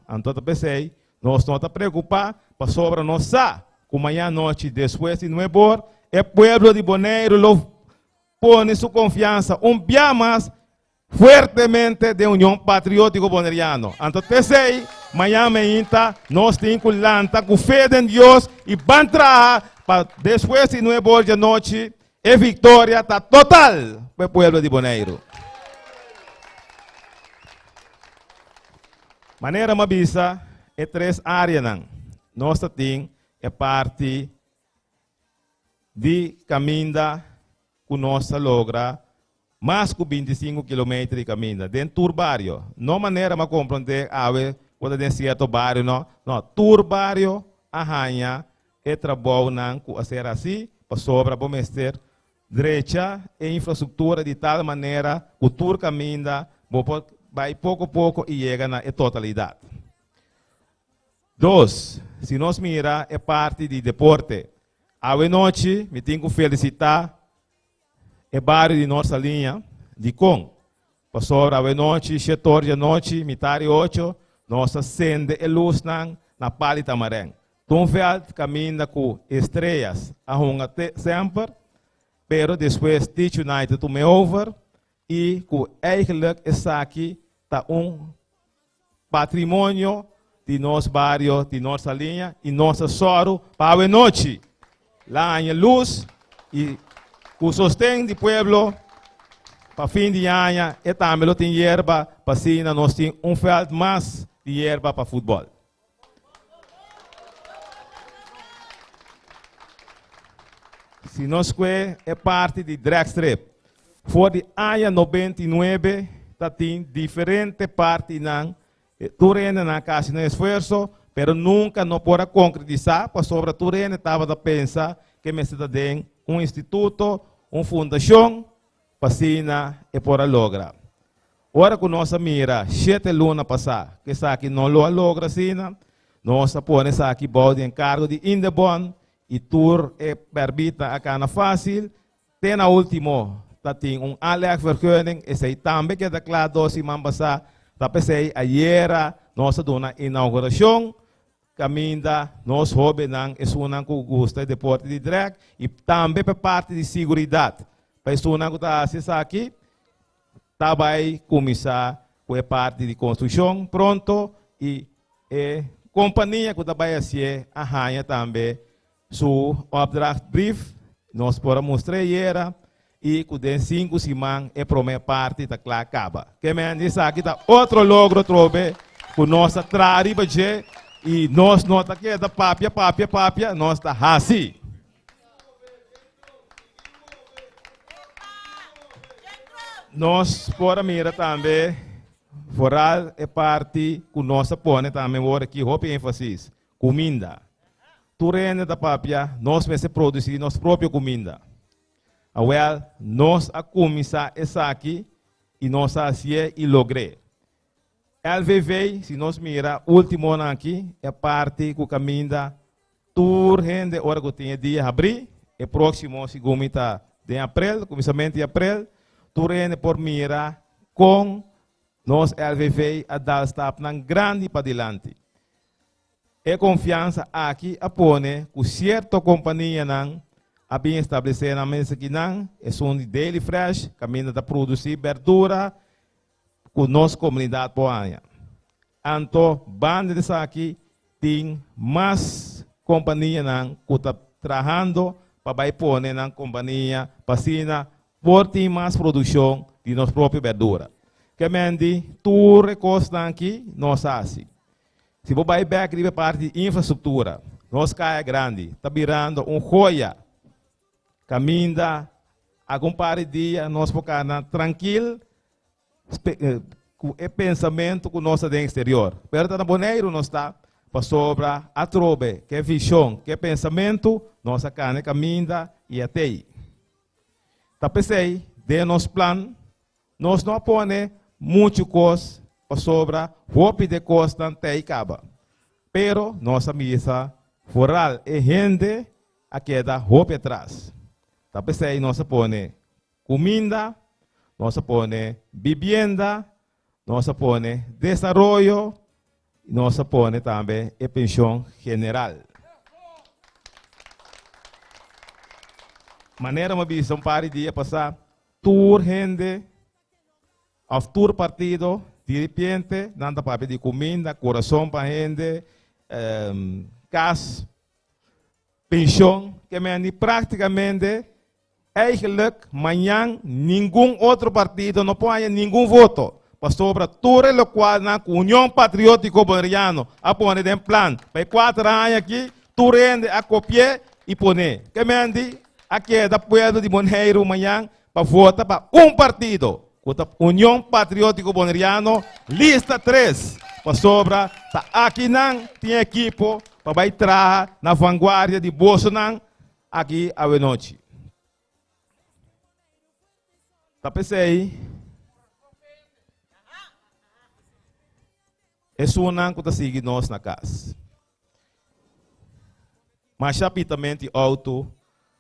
Então, eu pensei, nós não estamos preocupados para sobre nós, como amanhã noite, depois de Nuebor, o pueblo de Bonaire põe sua confiança dia mais fortemente de União Patriótica Bonaireana. Então, pensei, amanhã nós temos que lançar com fé em Deus e vamos trabalhar para depois de Nuebor de noite, a vitória está total para o pueblo de Bonaire. Maneira mabisa é 3 áreas. Nós temos a parte de caminho que nós logra mais que 25 km de caminho. Dentro do bairro. Não maneira de compreender quando tem certo bairro, não. Não, todo bairro arranha e trabalha com a ser assim, para sobre a bomester direita e infraestrutura de tal maneira que todo caminho vai pouco a pouco e chega na totalidade. 2. Se nós mira é parte de deporte. À noite, me tenho que felicitar o bairro de nossa linha de Com. Passou à noite, 7 horas da noite, metade 8, nós acende a luz na Palha Tamarém. Tonveld caminha com estrelas, até sempre, pero depois Teach United to me over e que eigenlijk essa aqui está patrimônio de nosso bairro, de nossa linha e nossa soro para a noite. Lá há luz e o sostém do pueblo para fim de ano e também tem erva para cima, nós temos feld mais de erva para futebol. Se nós é parte de dragstrip, for de ano 99, tem diferente parte não, turena na casa no esforço, pero nunca não pode concretizar, para sobre tu rene estava a pensar que me está dando instituto, fundação, para sina e para lograr. Ora que nós mira, 7 luna passar, que aqui não lo logra sina, nós põe aqui bode encargo de Indebon, e tur e permita a cana fácil, tem na último, tem vergunning, e sei também que é claro dosi mambasa, tapi sei ayer nós dona inauguração, caminda, nós hobby nang esunang ku gusta deporte de drag, e também para parte de segurança, para esunang ku ta aqui, tabay começar com a parte de construção pronto e companhia que tabay assim a rainha também su opdrachtbrief nós podemos mostrar era e com den 5 semanas é primeira parte da clara acaba que me diz aqui tá outro logro trobe com nossa trariba je e nós nota que é da papia nós tá assim. Nós podemos mirar também, foral é parte que nós põe também, agora aqui, roupa ênfase, comida. Turene da papia, nós vamos produzir nossa própria comida. Well, nós a começar essa aqui, e nós assim e logrei. LVV, se nós mirar, último ano aqui, é parte que comida, turene, hora que tem dia abrir, e próximo, segundo está de abril, começamento de abril, turene por mira com nós LVV a dar stap ng grande para diante. E confiança aqui a pone com certa companhia nang a bem estabelecer na mesa que nang é um daily fresh, caminho da produzir verdura com nossa comunidade poanha. Anto banda dessa aqui tem mais companhia nang que está trabalhando para vai pone nang companhia pasina por ter mais produção de nossa própria verdura. Que mendi, tu recosta aqui, nós assim. Se você vai back de parte de infraestrutura, nós cai grande, está virando joia. Caminda, a compare dia, nós focamos tranquilo, com o pensamento que nós temos exterior. Pero na boneiro nós está para sobra a trobe, que visão, que pensamento, nossa carne caminda e até aí. Tapesei, de nosso plano, nós não põe muito coisa para sobra, roupa de costa até acaba. Pero nossa mesa foral e rende a queda roupa atrás. Tapesei, nós põe comida, nós põe vivienda, nós põe desenvolvimento, nós põe também a pensão general. Maneira uma visão para dia passar tour rende of tour partido de repente nada para de comida coração para rende gas pensão que me praticamente eigenlijk amanhã nenhum outro partido não põe nenhum voto para sobre tudo o qual na União Patriótico Bolivariano a pôr em plano para 4 anos aqui tu rende a copiar e pôr que me aqui é da Pueblo de Boneiro amanhã para votar para partido, União Patriótico Bolivariano, lista 3, para sobra, tá aqui não tem equipo para vai trabalhar na vanguarda de Bolsonaro aqui à noite. Tá pensei, é uma que está seguindo nós na casa. Mas rapidamente alto,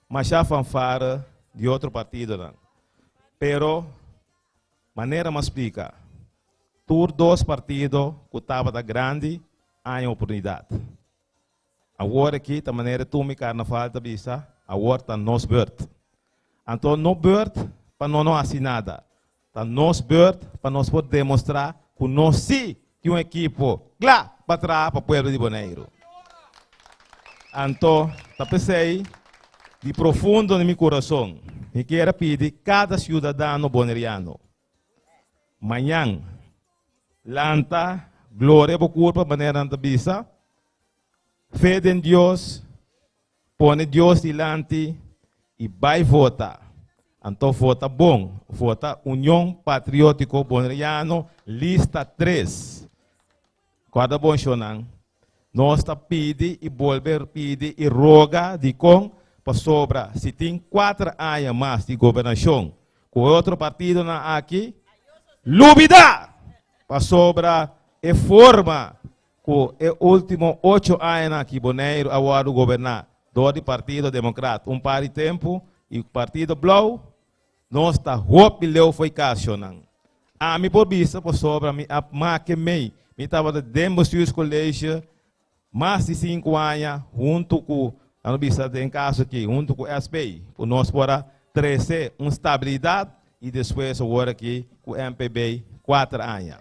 mas já fanfara de outro partido não. Pero maneira mais explica, tur 2 partidos que estava da grande a oportunidade. Agora aqui da maneira tu me carnaval da bisa, agora tá nos beurt. Então no beurt para não assinar, tá nos beurt para nós poder demonstrar que nós sim que uma equipe lá para trás para o Pueblo de Boneiro. Então tá pensei de profundo no meu coração, eu quero pedir cada cidadão boneriano. Amanhã, lanta, glória para culpa maneira da bisa, fé em Deus, põe Deus delante e vai votar. Então vota bom, vota União Patriótico Boneriano, lista 3. Cada bom chonan, nós está pede e volver pede e roga de com para sobra se tem 4 anos mais de governação com outro partido na aqui lubida para sobra e forma com o último 8 anos aqui Bonaire agora governar do Partido Democrata par de tempo e o Partido Blau nós está roupa leu foi cacionando a mi por vista por sobra mi a que me estava dentro do colégio mais de 5 anos junto com a vista em caso aqui junto com o SPI por nós para trazer uma estabilidade e depois agora aqui com o MPB 4 anos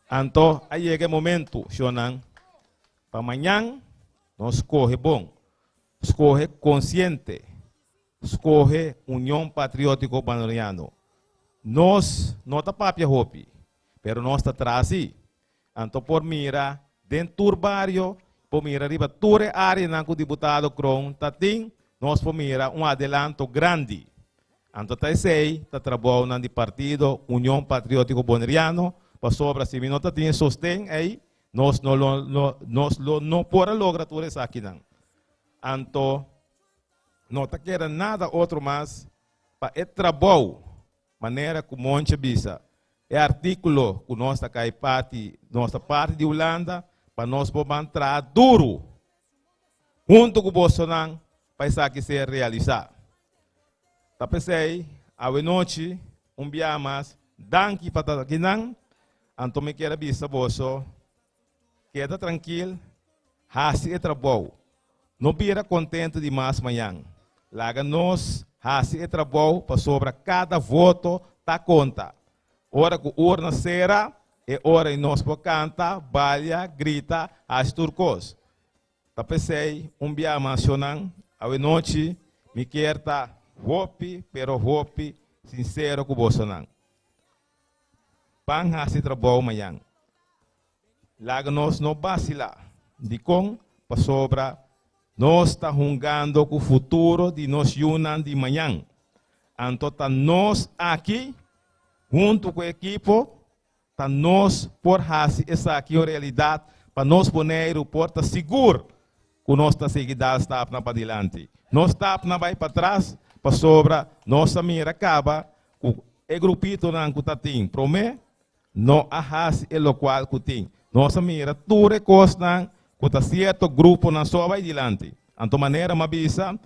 então aí é o momento Shonan para amanhã nós escolhe bom escolhe consciente escolhe União Patriótico Banoriano nós não está papia hopi pero nós está atrás então por mira dentro do barrio por mira riba toda área na que deputado Kron tating nós por mira adelanto grande então tá sei tá trabalhando no partido União Patriótico Boneriano para sobra se não tá tem sostém aí nós não pode lograr tudo isso aqui não então não tá querendo nada outro mais para o trabalho maneira como monte bisa é artículo que nossa parte de Holanda para nós poder entrar duro junto com o Bolsonaro para isso aqui ser realizado. Tá pensei a noite dia mais danke para aqui não então me quero bisa bolso queda tranquilo hasi e trabalho não vira contente demais amanhã laga nós hasi e trabalho para sobre cada voto tá conta hora que urna será e hora em nós por canta balha grita as turcos tá pensei dia mais chonan a noite me quer tá hopi pero hopi sincero com Bolsonaro pan hasi trabalho amanhã laga nós não vacila de com para sobra nós está jugando com o futuro de nós Yunan de manhã. Então, tá nós aqui, junto com a equipe, tá nós por fazer essa aqui a realidade, para nós poner o porta seguro que nós está seguindo está para adiante. Nós está vai para trás, para sobra, nossa mira acaba com o grupito não que tá tem, promete, não arrasa o local que tem. Nossa mira tudo costa que certo grupo não só vai adiante. Então, maneira mabisa,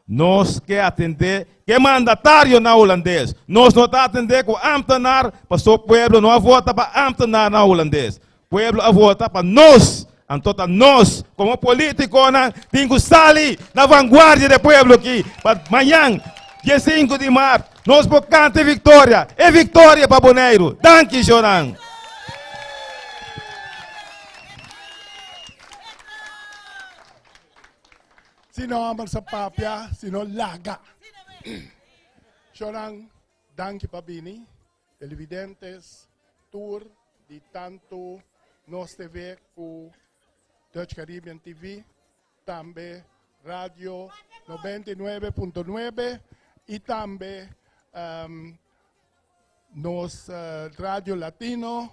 nós quer atender, que mandatário na holandês. Nós não está atender com ambtenaar, para o povo não vota para ambtenaar na holandês. O povo vota para nós. Então, nós, como político, temos que sair na vanguarda do povo aqui. Para amanhã, dia 5 de março, nós vamos cantar vitória. É vitória para Bonaire. Danke, Jonan. Sino amar sa papia, sino laga. Shorang, danke pabini, televidentes, tour di tanto nos TV ku Dutch Caribbean TV, tambe radio 99.9 e tambe nos radio latino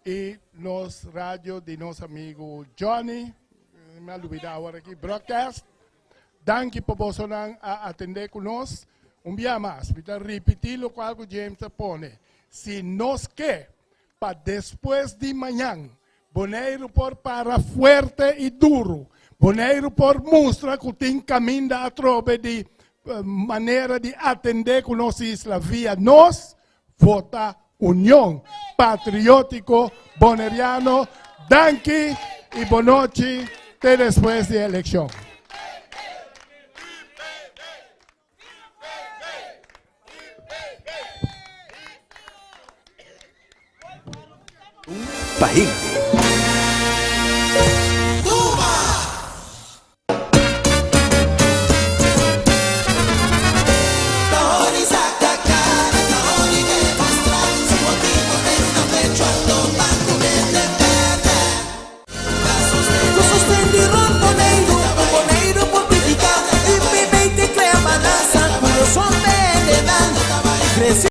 e nos radio di nos amigo Johnny, me olvidaba aqui, broadcast. Danke por Bolsonaro a atender conosco. Dia mais, vou repetir o que James pone. Se nós quer, para depois de manhã, Bonaire por para forte e duro, Bonaire por mostra que tem caminho a trobe de maneira de atender com nossa isla via nós, vota União Patriótico Boneriano. Danke e boa noite até depois da eleição. País.